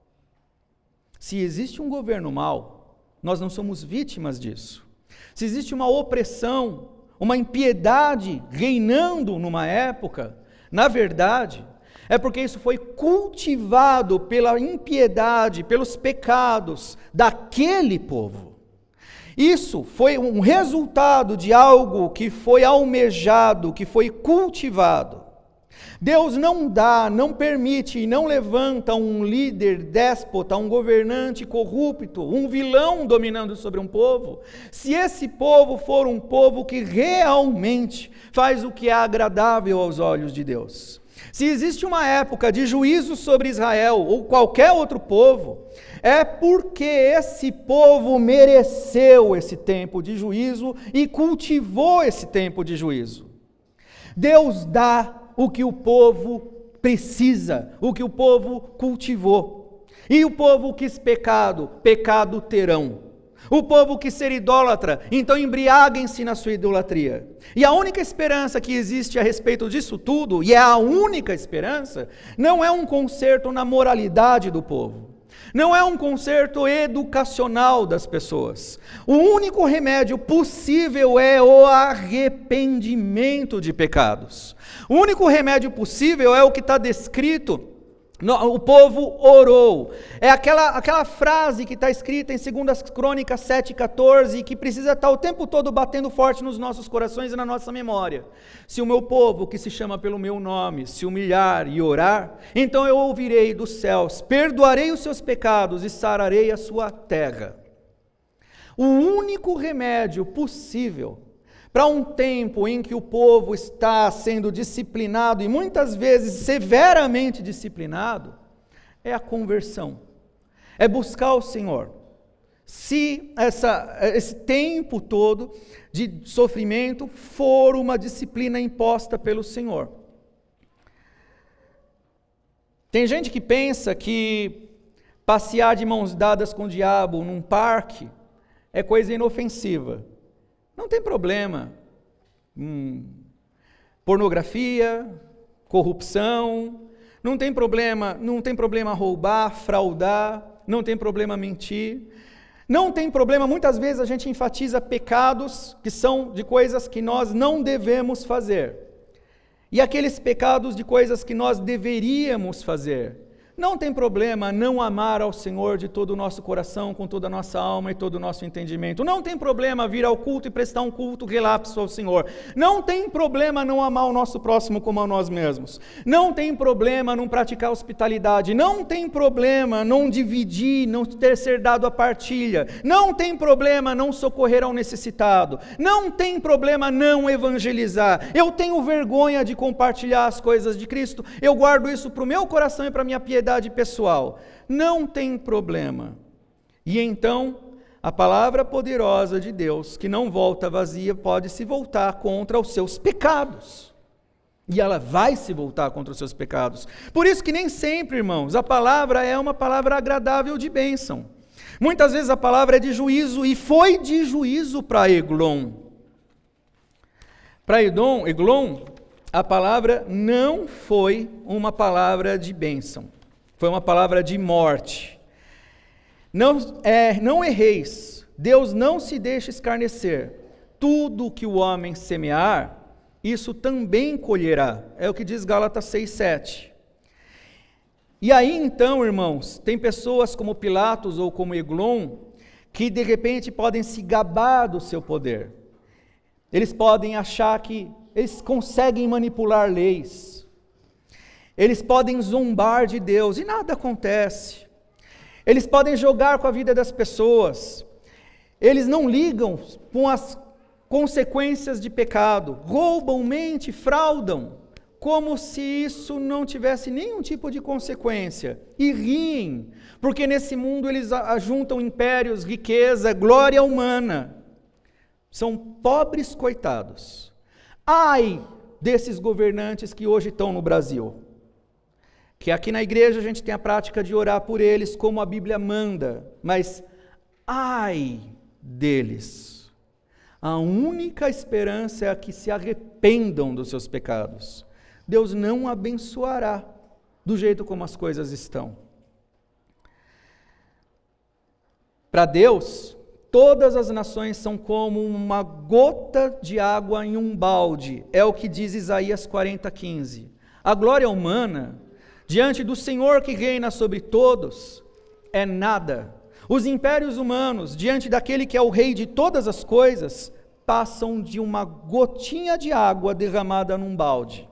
Se existe um governo mau, nós não somos vítimas disso. Se existe uma opressão, uma impiedade reinando numa época, na verdade, é porque isso foi cultivado pela impiedade, pelos pecados daquele povo. Isso foi um resultado de algo que foi almejado, que foi cultivado. Deus não dá, não permite e não levanta um líder déspota, um governante corrupto, um vilão dominando sobre um povo, se esse povo for um povo que realmente faz o que é agradável aos olhos de Deus. Se existe uma época de juízo sobre Israel ou qualquer outro povo, é porque esse povo mereceu esse tempo de juízo e cultivou esse tempo de juízo. Deus dá o que o povo precisa, o que o povo cultivou. E o povo quis pecado, pecado terão. O povo quis ser idólatra, então embriaguem-se na sua idolatria. E a única esperança que existe a respeito disso tudo, e é a única esperança, não é um conserto na moralidade do povo. Não é um conserto educacional das pessoas. O único remédio possível é o arrependimento de pecados. O único remédio possível é o que está descrito. O povo orou. É aquela frase que está escrita em 2 Crônicas 7,14, que precisa estar o tempo todo batendo forte nos nossos corações e na nossa memória. Se o meu povo, que se chama pelo meu nome, se humilhar e orar, então eu ouvirei dos céus, perdoarei os seus pecados e sararei a sua terra. O único remédio possível para um tempo em que o povo está sendo disciplinado, e muitas vezes severamente disciplinado, é a conversão, é buscar o Senhor. Se esse tempo todo de sofrimento for uma disciplina imposta pelo Senhor. Tem gente que pensa que passear de mãos dadas com o diabo num parque é coisa inofensiva. Não tem problema. Pornografia, corrupção, não tem problema roubar, fraudar, não tem problema mentir. Não tem problema, muitas vezes a gente enfatiza pecados que são de coisas que nós não devemos fazer. E aqueles pecados de coisas que nós deveríamos fazer. Não tem problema não amar ao Senhor de todo o nosso coração, com toda a nossa alma e todo o nosso entendimento. Não tem problema vir ao culto e prestar um culto relapso ao Senhor. Não tem problema não amar o nosso próximo como a nós mesmos. Não tem problema não praticar hospitalidade. Não tem problema não dividir, não ter ser dado a partilha. Não tem problema não socorrer ao necessitado. Não tem problema não evangelizar. Eu tenho vergonha de compartilhar as coisas de Cristo. Eu guardo isso para o meu coração e para a minha piedade pessoal. Não tem problema. E então, a palavra poderosa de Deus, que não volta vazia, pode se voltar contra os seus pecados. E ela vai se voltar contra os seus pecados. Por isso que nem sempre, irmãos, a palavra é uma palavra agradável de bênção. Muitas vezes a palavra é de juízo, e foi de juízo para Eglon. Para Eglon, a palavra não foi uma palavra de bênção. Foi uma palavra de morte. Não erreis, Deus não se deixa escarnecer. Tudo que o homem semear, isso também colherá. É o que diz Gálatas 6:7. E aí então, irmãos, tem pessoas como Pilatos ou como Eglon, que de repente podem se gabar do seu poder. Eles podem achar que eles conseguem manipular leis. Eles podem zombar de Deus e nada acontece. Eles podem jogar com a vida das pessoas. Eles não ligam com as consequências de pecado. Roubam, mentem, fraudam, como se isso não tivesse nenhum tipo de consequência. E riem, porque nesse mundo eles ajuntam impérios, riqueza, glória humana. São pobres coitados. Ai desses governantes que hoje estão no Brasil. Que aqui na igreja a gente tem a prática de orar por eles como a Bíblia manda, mas ai deles. A única esperança é que se arrependam dos seus pecados. Deus não abençoará do jeito como as coisas estão. Para Deus, todas as nações são como uma gota de água em um balde, é o que diz Isaías 40:15. A glória humana diante do Senhor que reina sobre todos, é nada. Os impérios humanos, diante daquele que é o rei de todas as coisas, passam de uma gotinha de água derramada num balde.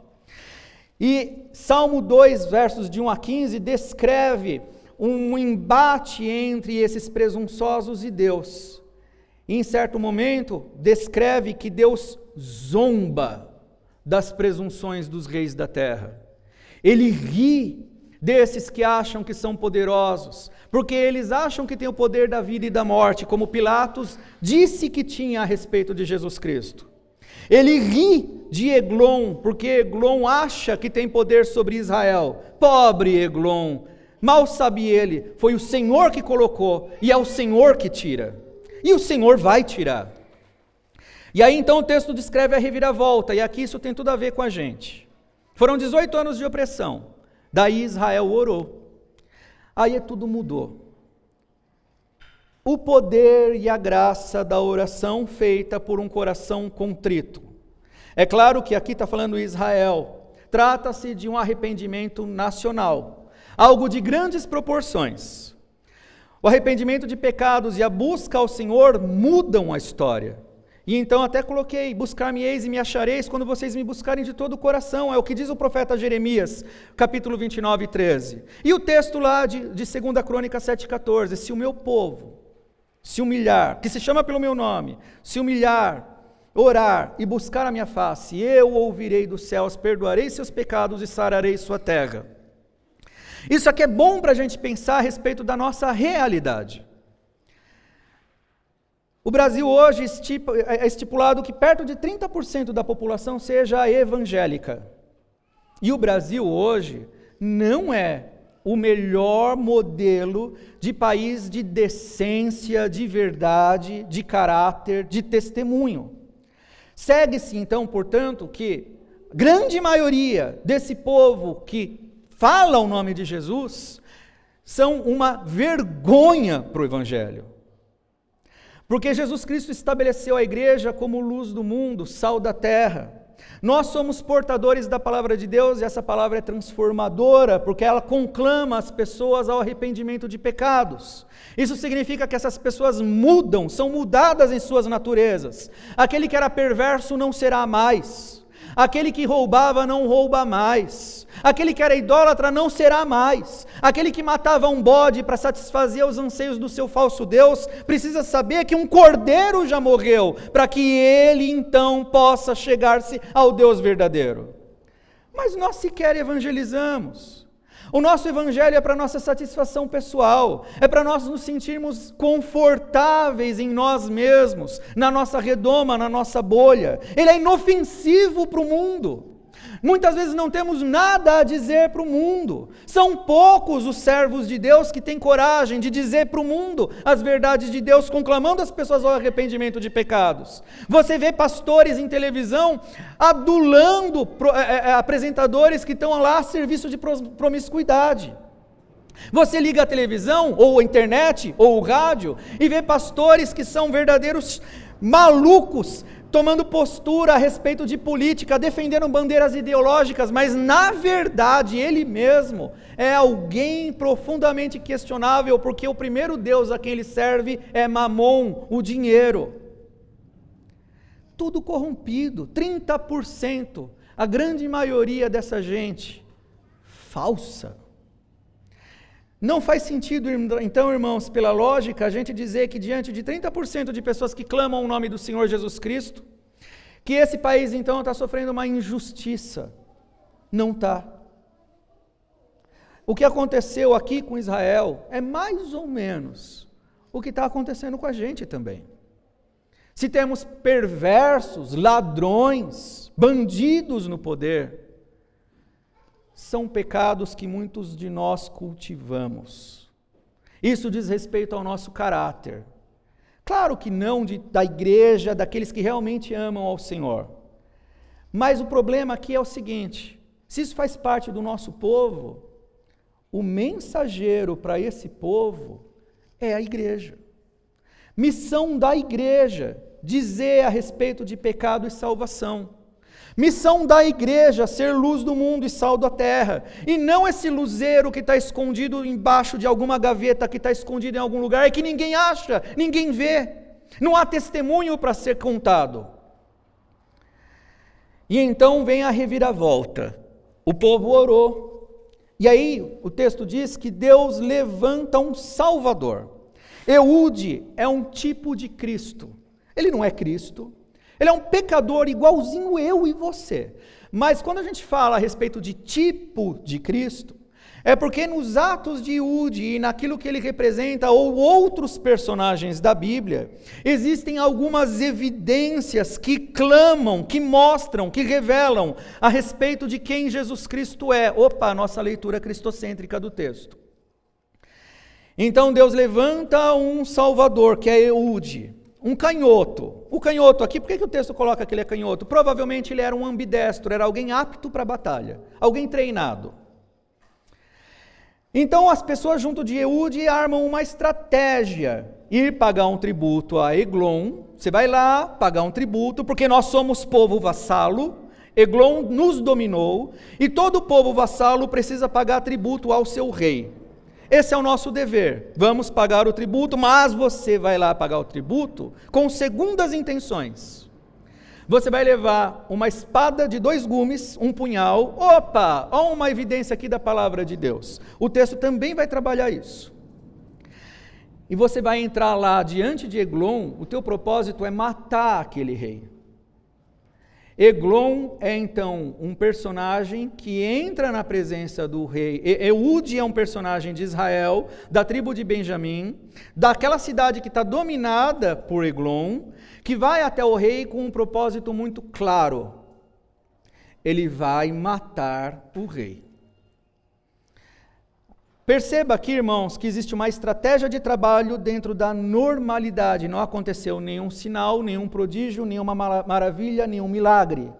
E Salmo 2, versos de 1 a 15, descreve um embate entre esses presunçosos e Deus. E em certo momento, descreve que Deus zomba das presunções dos reis da terra. Ele ri desses que acham que são poderosos, porque eles acham que têm o poder da vida e da morte, como Pilatos disse que tinha a respeito de Jesus Cristo. Ele ri de Eglon, porque Eglon acha que tem poder sobre Israel. Pobre Eglon, mal sabe ele, foi o Senhor que colocou, e é o Senhor que tira. E o Senhor vai tirar. E aí então o texto descreve a reviravolta, e aqui isso tem tudo a ver com a gente. Foram 18 anos de opressão, daí Israel orou, aí tudo mudou. O poder e a graça da oração feita por um coração contrito. É claro que aqui está falando Israel, trata-se de um arrependimento nacional, algo de grandes proporções. O arrependimento de pecados e a busca ao Senhor mudam a história. E então até coloquei, buscar-me-eis e me achareis quando vocês me buscarem de todo o coração. É o que diz o profeta Jeremias, capítulo 29, 13. E o texto lá de 2 Crônicas 7,14. Se o meu povo, se humilhar, que se chama pelo meu nome, se humilhar, orar e buscar a minha face, eu ouvirei dos céus, perdoarei seus pecados e sararei sua terra. Isso aqui é bom para a gente pensar a respeito da nossa realidade. O Brasil hoje é estipulado que perto de 30% da população seja evangélica. E o Brasil hoje não é o melhor modelo de país de decência, de verdade, de caráter, de testemunho. Segue-se então, portanto, que a grande maioria desse povo que fala o nome de Jesus são uma vergonha para o Evangelho. Porque Jesus Cristo estabeleceu a igreja como luz do mundo, sal da terra. Nós somos portadores da palavra de Deus e essa palavra é transformadora, porque ela conclama as pessoas ao arrependimento de pecados. Isso significa que essas pessoas mudam, são mudadas em suas naturezas. Aquele que era perverso não será mais. Aquele que roubava não rouba mais. Aquele que era idólatra não será mais. Aquele que matava um bode para satisfazer os anseios do seu falso Deus, precisa saber que um cordeiro já morreu, para que ele então possa chegar-se ao Deus verdadeiro. Mas nós sequer evangelizamos. O nosso evangelho é para nossa satisfação pessoal, é para nós nos sentirmos confortáveis em nós mesmos, na nossa redoma, na nossa bolha. Ele é inofensivo para o mundo. Muitas vezes não temos nada a dizer para o mundo. São poucos os servos de Deus que têm coragem de dizer para o mundo as verdades de Deus, conclamando as pessoas ao arrependimento de pecados. Você vê pastores em televisão adulando apresentadores que estão lá a serviço de promiscuidade. Você liga a televisão, ou a internet, ou o rádio, e vê pastores que são verdadeiros malucos, tomando postura a respeito de política, defendendo bandeiras ideológicas, mas na verdade ele mesmo é alguém profundamente questionável, porque o primeiro Deus a quem ele serve é Mamon, o dinheiro. Tudo corrompido, 30%, a grande maioria dessa gente, falsa. Não faz sentido, então, irmãos, pela lógica, a gente dizer que diante de 30% de pessoas que clamam o nome do Senhor Jesus Cristo, que esse país, então, está sofrendo uma injustiça. Não está. O que aconteceu aqui com Israel é mais ou menos o que está acontecendo com a gente também. Se temos perversos, ladrões, bandidos no poder, são pecados que muitos de nós cultivamos. Isso diz respeito ao nosso caráter. Claro que não da igreja, daqueles que realmente amam ao Senhor. Mas o problema aqui é o seguinte: se isso faz parte do nosso povo, o mensageiro para esse povo é a igreja. Missão da igreja, dizer a respeito de pecado e salvação. Missão da igreja, ser luz do mundo e sal da terra. E não esse luzeiro que está escondido embaixo de alguma gaveta, que está escondido em algum lugar e que ninguém acha, ninguém vê. Não há testemunho para ser contado. E então vem a reviravolta. O povo orou. E aí o texto diz que Deus levanta um Salvador. Eude é um tipo de Cristo. Ele não é Cristo. Ele é um pecador igualzinho eu e você. Mas quando a gente fala a respeito de tipo de Cristo, é porque nos atos de Eude e naquilo que ele representa, ou outros personagens da Bíblia, existem algumas evidências que clamam, que mostram, que revelam a respeito de quem Jesus Cristo é. Opa, nossa leitura cristocêntrica do texto. Então Deus levanta um Salvador, que é Eude. Um canhoto. O canhoto aqui, por que o texto coloca que ele é canhoto? Provavelmente ele era um ambidestro, era alguém apto para a batalha, alguém treinado. Então as pessoas junto de Eude armam uma estratégia, ir pagar um tributo a Eglon. Você vai lá pagar um tributo, porque nós somos povo vassalo, Eglon nos dominou, e todo povo vassalo precisa pagar tributo ao seu rei. Esse é o nosso dever, vamos pagar o tributo, mas você vai lá pagar o tributo com segundas intenções. Você vai levar uma espada de 2 gumes, um punhal. Opa, olha uma evidência aqui da palavra de Deus. O texto também vai trabalhar isso. e você vai entrar lá diante de Eglon, o teu propósito é matar aquele rei. Eglon é então um personagem que entra na presença do rei. Eude é um personagem de Israel, da tribo de Benjamim, daquela cidade que está dominada por Eglon, que vai até o rei com um propósito muito claro. Ele vai matar o rei. Perceba aqui, irmãos, que existe uma estratégia de trabalho dentro da normalidade. Não aconteceu nenhum sinal, nenhum prodígio, nenhuma maravilha, nenhum milagre.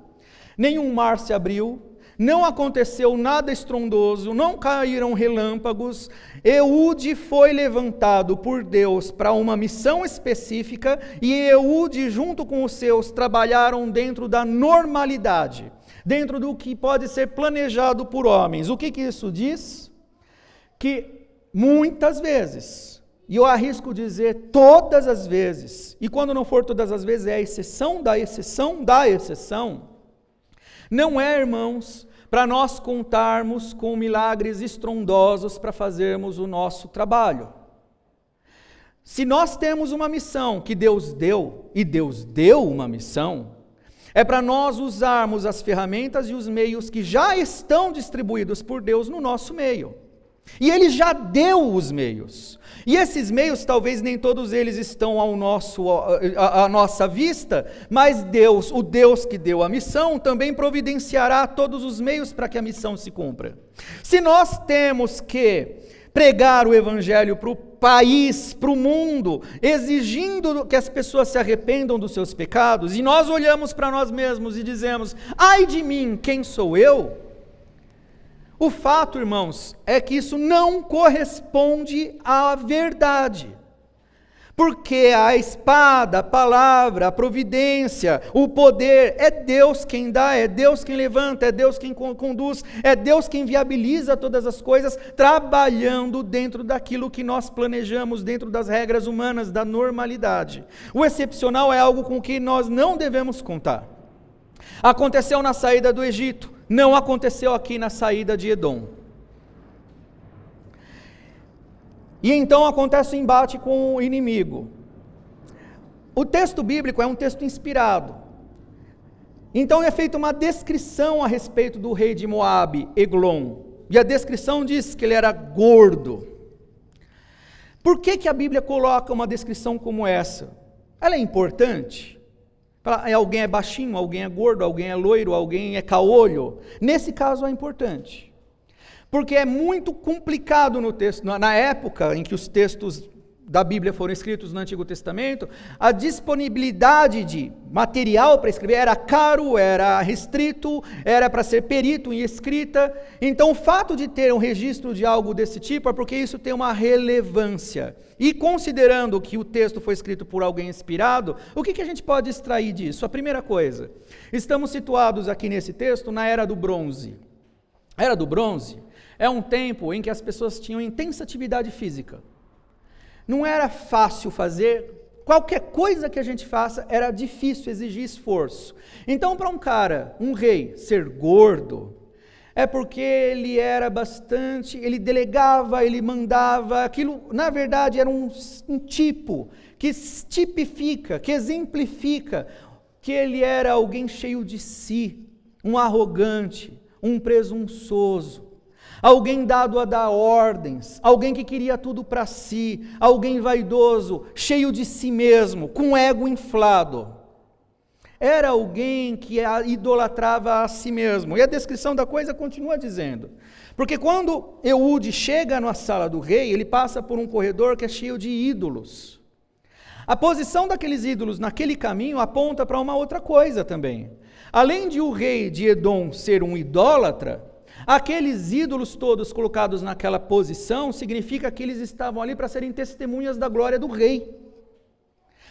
Nenhum mar se abriu, não aconteceu nada estrondoso, não caíram relâmpagos. Eude foi levantado por Deus para uma missão específica e Eude, junto com os seus, trabalharam dentro da normalidade, dentro do que pode ser planejado por homens. O que isso diz? Que muitas vezes, e eu arrisco dizer todas as vezes, e quando não for todas as vezes, é a exceção da exceção da exceção, não é, irmãos, para nós contarmos com milagres estrondosos para fazermos o nosso trabalho. Se nós temos uma missão que Deus deu, e Deus deu uma missão, é para nós usarmos as ferramentas e os meios que já estão distribuídos por Deus no nosso meio. E Ele já deu os meios. E esses meios, talvez nem todos eles estão à nossa vista, mas Deus, o Deus que deu a missão, também providenciará todos os meios para que a missão se cumpra. Se nós temos que pregar o Evangelho para o país, para o mundo, exigindo que as pessoas se arrependam dos seus pecados, e nós olhamos para nós mesmos e dizemos: ai de mim, quem sou eu? O fato, irmãos, é que isso não corresponde à verdade. Porque a espada, a palavra, a providência, o poder, é Deus quem dá, é Deus quem levanta, é Deus quem conduz, é Deus quem viabiliza todas as coisas, trabalhando dentro daquilo que nós planejamos, dentro das regras humanas, da normalidade. O excepcional é algo com que nós não devemos contar. Aconteceu na saída do Egito. Não aconteceu aqui na saída de Edom. E então acontece o embate com o inimigo. O texto bíblico é um texto inspirado. Então é feita uma descrição a respeito do rei de Moabe, Eglon. E a descrição diz que ele era gordo. Por que a Bíblia coloca uma descrição como essa? Ela é importante? Alguém é baixinho, alguém é gordo, alguém é loiro, alguém é caolho. Nesse caso é importante, porque é muito complicado no texto, na época em que os textos da Bíblia foram escritos no Antigo Testamento, a disponibilidade de material para escrever era caro, era restrito, era para ser perito em escrita. Então o fato de ter um registro de algo desse tipo é porque isso tem uma relevância. E considerando que o texto foi escrito por alguém inspirado, o que a gente pode extrair disso? A primeira coisa, estamos situados aqui nesse texto na Era do Bronze. A Era do Bronze é um tempo em que as pessoas tinham intensa atividade física. Não era fácil fazer, qualquer coisa que a gente faça era difícil, exigia esforço. Então, para um rei ser gordo, é porque ele era ele delegava, ele mandava, aquilo na verdade era um tipo que tipifica, que exemplifica que ele era alguém cheio de si, um arrogante, um presunçoso. Alguém dado a dar ordens, alguém que queria tudo para si, alguém vaidoso, cheio de si mesmo, com ego inflado. Era alguém que idolatrava a si mesmo. E a descrição da coisa continua dizendo. Porque quando Eude chega na sala do rei, ele passa por um corredor que é cheio de ídolos. A posição daqueles ídolos naquele caminho aponta para uma outra coisa também. Além de o rei de Edom ser um idólatra, aqueles ídolos todos colocados naquela posição, significa que eles estavam ali para serem testemunhas da glória do rei.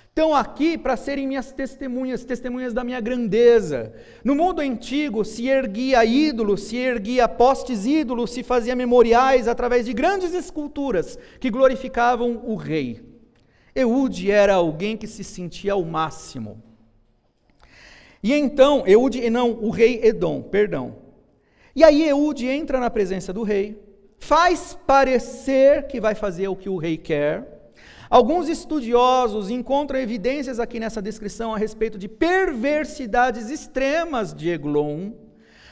Estão aqui para serem minhas testemunhas, testemunhas da minha grandeza. No mundo antigo se erguia ídolos, se erguia postes ídolos, se fazia memoriais através de grandes esculturas que glorificavam o rei. Eude era alguém que se sentia ao máximo. E então, o rei Edom, perdão. E aí Eude entra na presença do rei, faz parecer que vai fazer o que o rei quer. Alguns estudiosos encontram evidências aqui nessa descrição a respeito de perversidades extremas de Eglon,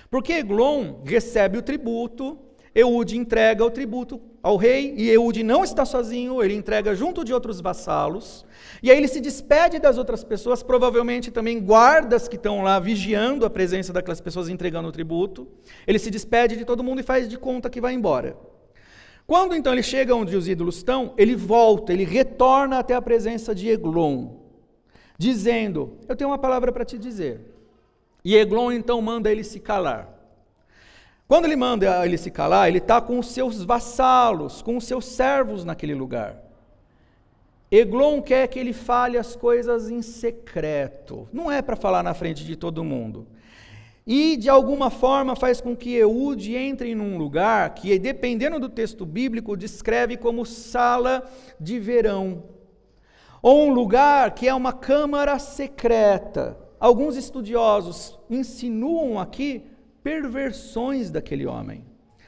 porque Eglon recebe o tributo, Eude entrega o tributo ao rei, e Eude não está sozinho, ele entrega junto de outros vassalos, e aí ele se despede das outras pessoas, provavelmente também guardas que estão lá vigiando a presença daquelas pessoas entregando o tributo, ele se despede de todo mundo e faz de conta que vai embora. Quando então ele chega onde os ídolos estão, ele volta, ele retorna até a presença de Eglon, dizendo, eu tenho uma palavra para te dizer. E Eglon então manda ele se calar. Quando ele manda ele se calar, ele está com os seus vassalos, com os seus servos naquele lugar. Eglon quer que ele fale as coisas em secreto, não é para falar na frente de todo mundo. E de alguma forma faz com que Eude entre num lugar que, dependendo do texto bíblico, descreve como sala de verão, ou um lugar que é uma câmara secreta. Alguns estudiosos insinuam aqui perversões daquele homem.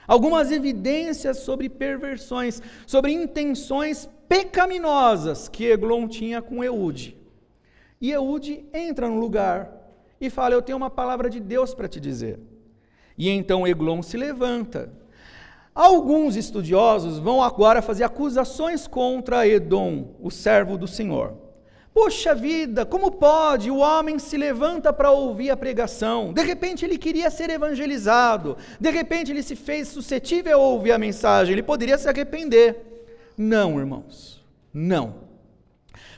Algumas evidências sobre perversões, sobre intenções pecaminosas que Eglon tinha com Eude. E Eude entra no lugar e fala, eu tenho uma palavra de Deus para te dizer. E então Eglon se levanta. Alguns estudiosos vão agora fazer acusações contra Edom, o servo do Senhor. Poxa vida, como pode? O homem se levanta para ouvir a pregação. De repente ele queria ser evangelizado. De repente ele se fez suscetível a ouvir a mensagem. Ele poderia se arrepender. Não, irmãos, não.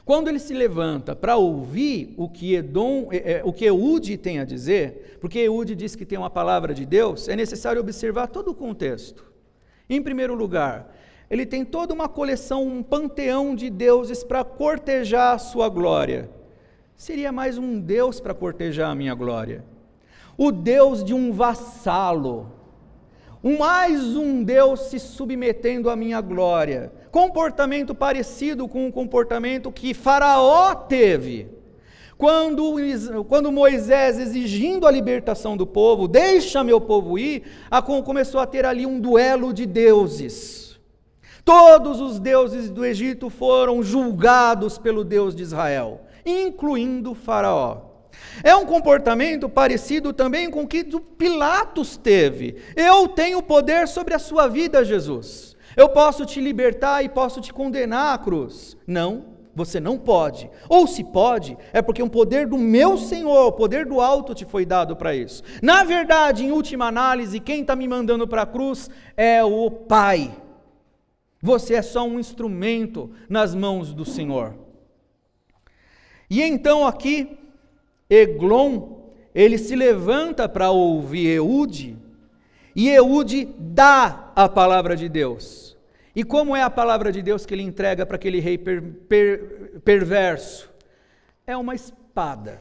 Quando ele se levanta para ouvir o que Eude tem a dizer, porque Eude diz que tem uma palavra de Deus, é necessário observar todo o contexto. Em primeiro lugar, ele tem toda uma coleção, um panteão de deuses para cortejar a sua glória. Seria mais um Deus para cortejar a minha glória. O Deus de um vassalo. Mais um Deus se submetendo à minha glória. Comportamento parecido com o comportamento que Faraó teve. Quando Moisés, exigindo a libertação do povo, deixa meu povo ir, começou a ter ali um duelo de deuses. Todos os deuses do Egito foram julgados pelo Deus de Israel, incluindo Faraó. É um comportamento parecido também com o que Pilatos teve. Eu tenho poder sobre a sua vida, Jesus. Eu posso te libertar e posso te condenar à cruz. Não, você não pode. Ou se pode, é porque um poder do meu Senhor, o poder do alto te foi dado para isso. Na verdade, em última análise, quem está me mandando para a cruz é o Pai. Você é só um instrumento nas mãos do Senhor. E então aqui, Eglon, ele se levanta para ouvir Eude, e Eude dá a palavra de Deus. E como é a palavra de Deus que ele entrega para aquele rei perverso? É uma espada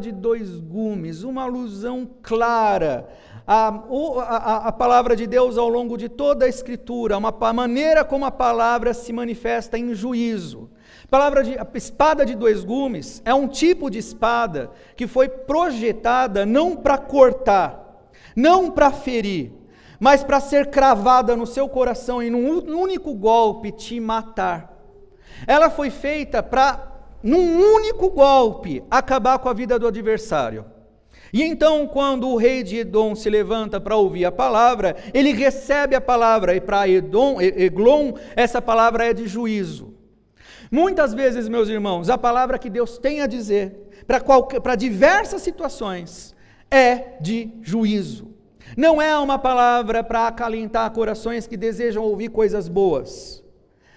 de 2 gumes, uma alusão clara. A palavra de Deus ao longo de toda a Escritura, a maneira como a palavra se manifesta em juízo. A espada de 2 gumes é um tipo de espada que foi projetada não para cortar, não para ferir, mas para ser cravada no seu coração e num único golpe te matar. Ela foi feita para, num único golpe, acabar com a vida do adversário. E então, quando o rei de Edom se levanta para ouvir a palavra, ele recebe a palavra, e para Eglon, essa palavra é de juízo. Muitas vezes, meus irmãos, a palavra que Deus tem a dizer, para diversas situações, é de juízo. Não é uma palavra para acalentar corações que desejam ouvir coisas boas.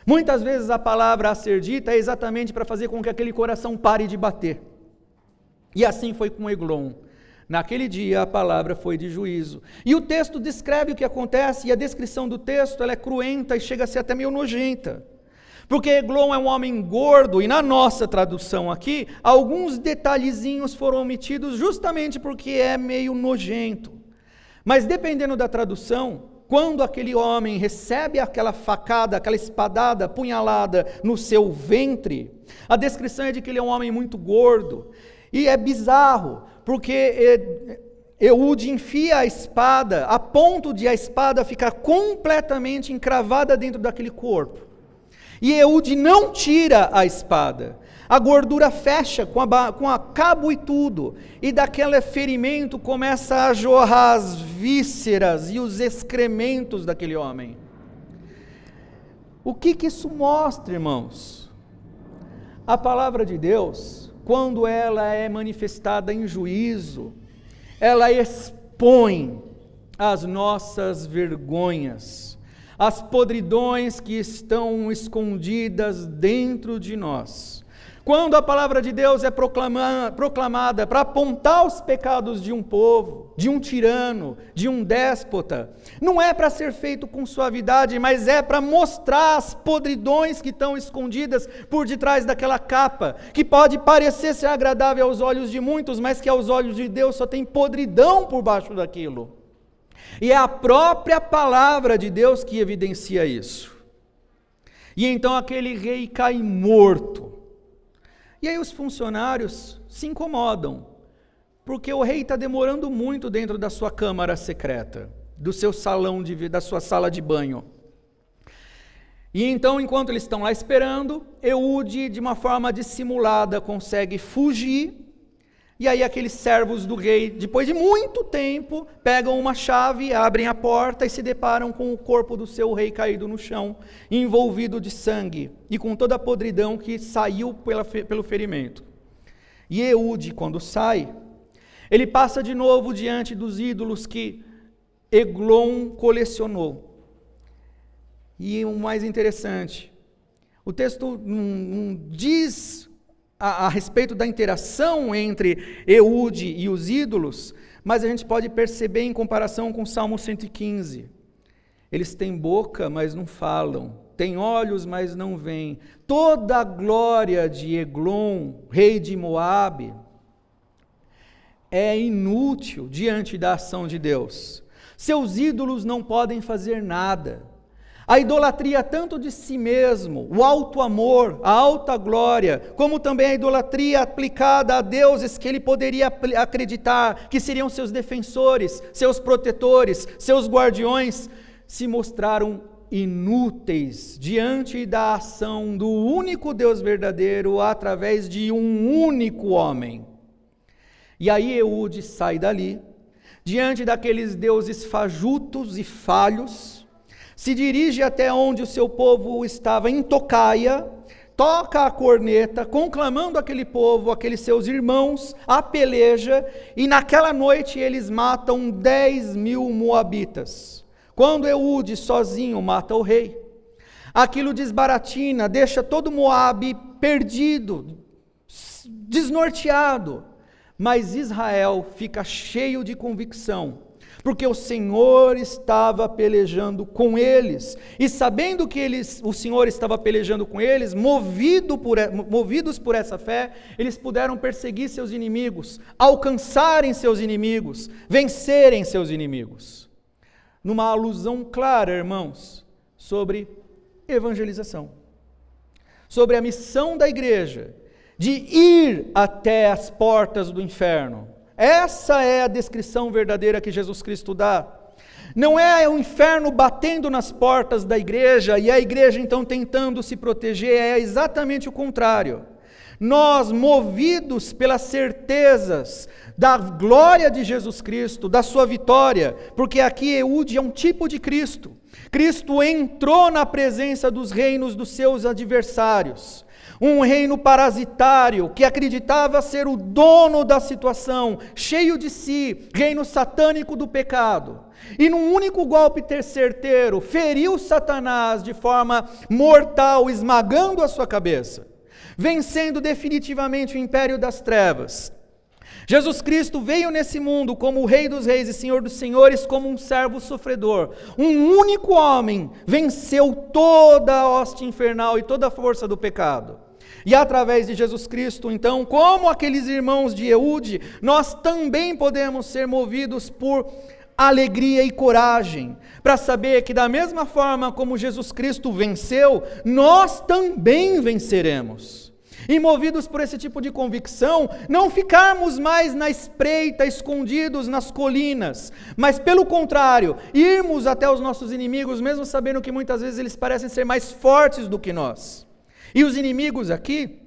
Muitas vezes a palavra a ser dita é exatamente para fazer com que aquele coração pare de bater. E assim foi com Eglon. Naquele dia a palavra foi de juízo. E o texto descreve o que acontece, e a descrição do texto ela é cruenta e chega a ser até meio nojenta. Porque Eglon é um homem gordo, e na nossa tradução aqui, alguns detalhezinhos foram omitidos justamente porque é meio nojento. Mas dependendo da tradução, quando aquele homem recebe aquela facada, aquela espadada, punhalada no seu ventre, a descrição é de que ele é um homem muito gordo. E é bizarro, porque Eude enfia a espada a ponto de a espada ficar completamente encravada dentro daquele corpo. E Eude não tira a espada. A gordura fecha com a cabo e tudo. E daquele ferimento começa a jorrar as vísceras e os excrementos daquele homem. O que isso mostra, irmãos? A palavra de Deus, quando ela é manifestada em juízo, ela expõe as nossas vergonhas, as podridões que estão escondidas dentro de nós. Quando a palavra de Deus é proclamada para apontar os pecados de um povo, de um tirano, de um déspota, não é para ser feito com suavidade, mas é para mostrar as podridões que estão escondidas por detrás daquela capa, que pode parecer ser agradável aos olhos de muitos, mas que aos olhos de Deus só tem podridão por baixo daquilo. E é a própria palavra de Deus que evidencia isso. E então aquele rei cai morto. E aí os funcionários se incomodam, porque o rei está demorando muito dentro da sua câmara secreta, do seu salão, da sua sala de banho. E então, enquanto eles estão lá esperando, Eude, de uma forma dissimulada, consegue fugir. E aí aqueles servos do rei, depois de muito tempo, pegam uma chave, abrem a porta e se deparam com o corpo do seu rei caído no chão, envolvido de sangue e com toda a podridão que saiu pelo ferimento. E Eude, quando sai, ele passa de novo diante dos ídolos que Eglon colecionou. E o mais interessante, o texto não diz a respeito da interação entre Eude e os ídolos, mas a gente pode perceber em comparação com o Salmo 115. Eles têm boca, mas não falam, têm olhos, mas não veem. Toda a glória de Eglon, rei de Moabe, é inútil diante da ação de Deus. Seus ídolos não podem fazer nada. A idolatria tanto de si mesmo, o alto amor, a alta glória, como também a idolatria aplicada a deuses que ele poderia acreditar que seriam seus defensores, seus protetores, seus guardiões, se mostraram inúteis diante da ação do único Deus verdadeiro através de um único homem. E aí Eude sai dali, diante daqueles deuses fajutos e falhos, se dirige até onde o seu povo estava em tocaia, toca a corneta, conclamando aquele povo, aqueles seus irmãos, a peleja, e naquela noite eles matam 10.000 moabitas. Quando Eude sozinho mata o rei, aquilo desbaratina, deixa todo Moabe perdido, desnorteado, mas Israel fica cheio de convicção, porque o Senhor estava pelejando com eles, e sabendo que o Senhor estava pelejando com eles, movidos por essa fé, eles puderam perseguir seus inimigos, alcançarem seus inimigos, vencerem seus inimigos. Numa alusão clara, irmãos, sobre evangelização, sobre a missão da igreja, de ir até as portas do inferno. Essa é a descrição verdadeira que Jesus Cristo dá. Não é o inferno batendo nas portas da igreja e a igreja então tentando se proteger, é exatamente o contrário. Nós, movidos pelas certezas da glória de Jesus Cristo, da sua vitória, porque aqui Eude é um tipo de Cristo. Cristo entrou na presença dos reinos dos seus adversários. Um reino parasitário, que acreditava ser o dono da situação, cheio de si, reino satânico do pecado. E num único golpe certeiro, feriu Satanás de forma mortal, esmagando a sua cabeça, vencendo definitivamente o império das trevas. Jesus Cristo veio nesse mundo como o Rei dos Reis e Senhor dos Senhores, como um servo sofredor. Um único homem venceu toda a hoste infernal e toda a força do pecado. E através de Jesus Cristo, então, como aqueles irmãos de Eude, nós também podemos ser movidos por alegria e coragem, para saber que da mesma forma como Jesus Cristo venceu, nós também venceremos. E movidos por esse tipo de convicção, não ficarmos mais na espreita, escondidos nas colinas, mas pelo contrário, irmos até os nossos inimigos, mesmo sabendo que muitas vezes eles parecem ser mais fortes do que nós. E os inimigos aqui,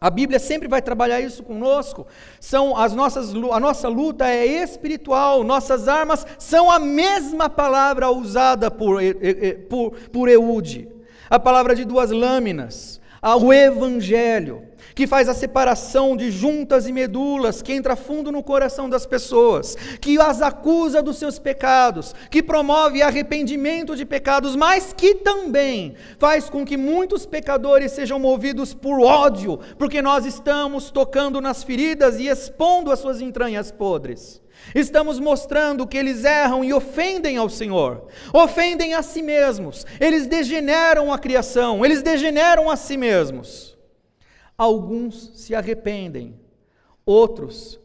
a Bíblia sempre vai trabalhar isso conosco, a nossa luta é espiritual, nossas armas são a mesma palavra usada por Eude, a palavra de duas lâminas, o Evangelho, que faz a separação de juntas e medulas, que entra fundo no coração das pessoas, que as acusa dos seus pecados, que promove arrependimento de pecados, mas que também faz com que muitos pecadores sejam movidos por ódio, porque nós estamos tocando nas feridas e expondo as suas entranhas podres. Estamos mostrando que eles erram e ofendem ao Senhor, ofendem a si mesmos, eles degeneram a criação, eles degeneram a si mesmos. Alguns se arrependem, outros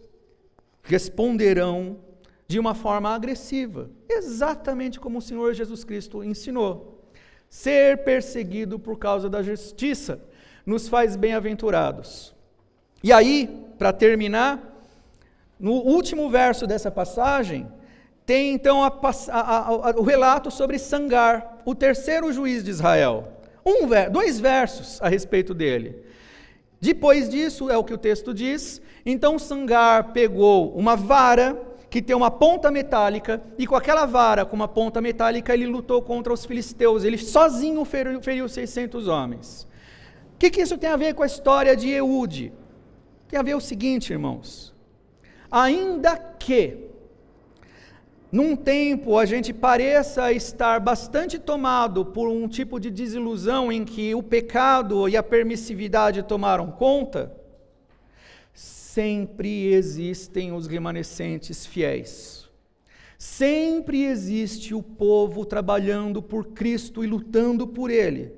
responderão de uma forma agressiva, exatamente como o Senhor Jesus Cristo ensinou. Ser perseguido por causa da justiça nos faz bem-aventurados. E aí, para terminar, no último verso dessa passagem, tem então o relato sobre Sangar, o terceiro juiz de Israel. 2 versos a respeito dele. Depois disso, é o que o texto diz, então Sangar pegou uma vara que tem uma ponta metálica, e com aquela vara, com uma ponta metálica, ele lutou contra os filisteus, ele sozinho feriu 600 homens. O que isso tem a ver com a história de Eude? Tem a ver o seguinte, irmãos, ainda que num tempo a gente pareça estar bastante tomado por um tipo de desilusão em que o pecado e a permissividade tomaram conta, sempre existem os remanescentes fiéis. Sempre existe o povo trabalhando por Cristo e lutando por Ele.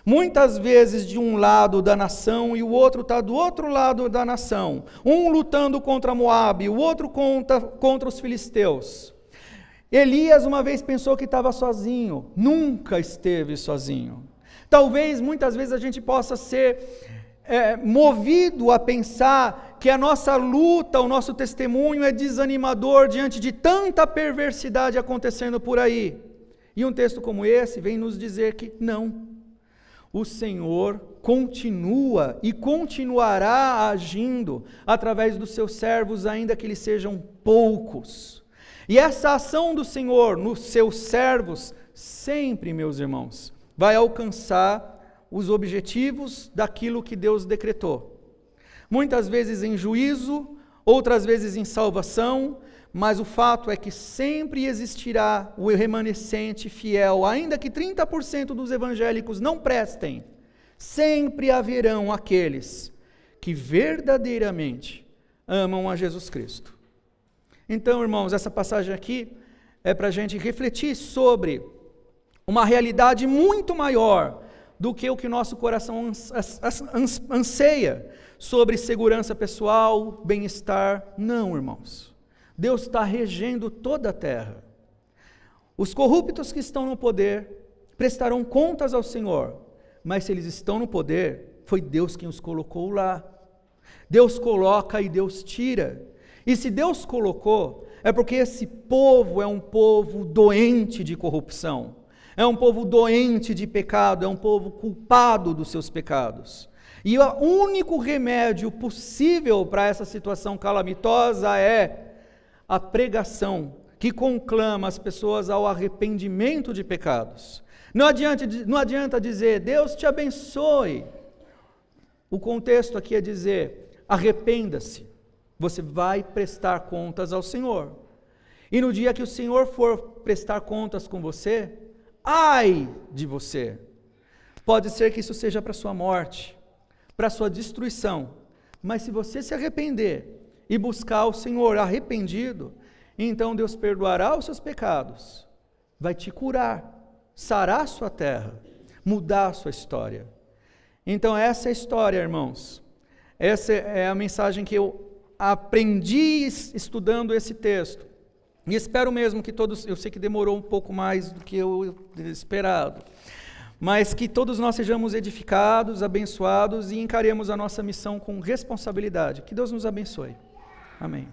Muitas vezes de um lado da nação e o outro está do outro lado da nação. Um lutando contra Moabe, o outro contra os filisteus. Elias uma vez pensou que estava sozinho, nunca esteve sozinho. Talvez, muitas vezes a gente possa ser movido a pensar que a nossa luta, o nosso testemunho é desanimador diante de tanta perversidade acontecendo por aí. E um texto como esse vem nos dizer que não. O Senhor continua e continuará agindo através dos seus servos, ainda que eles sejam poucos. E essa ação do Senhor nos seus servos, sempre, meus irmãos, vai alcançar os objetivos daquilo que Deus decretou. Muitas vezes em juízo, outras vezes em salvação, mas o fato é que sempre existirá o remanescente fiel, ainda que 30% dos evangélicos não prestem, sempre haverão aqueles que verdadeiramente amam a Jesus Cristo. Então, irmãos, essa passagem aqui é para a gente refletir sobre uma realidade muito maior do que o que nosso coração anseia sobre segurança pessoal, bem-estar. Não, irmãos. Deus está regendo toda a terra. Os corruptos que estão no poder prestarão contas ao Senhor, mas se eles estão no poder, foi Deus quem os colocou lá. Deus coloca e Deus tira. E se Deus colocou, é porque esse povo é um povo doente de corrupção, é um povo doente de pecado, é um povo culpado dos seus pecados. E o único remédio possível para essa situação calamitosa é a pregação que conclama as pessoas ao arrependimento de pecados. Não adianta dizer, Deus te abençoe. O contexto aqui é dizer, arrependa-se. Você vai prestar contas ao Senhor. E no dia que o Senhor for prestar contas com você, ai de você. Pode ser que isso seja para a sua morte, para a sua destruição. Mas se você se arrepender e buscar o Senhor arrependido, então Deus perdoará os seus pecados, vai te curar, sarar a sua terra, mudar a sua história. Então essa é a história, irmãos. Essa é a mensagem que eu aprendi estudando esse texto. E espero mesmo que todos, eu sei que demorou um pouco mais do que eu esperado, mas que todos nós sejamos edificados, abençoados e encaremos a nossa missão com responsabilidade. Que Deus nos abençoe. Amém.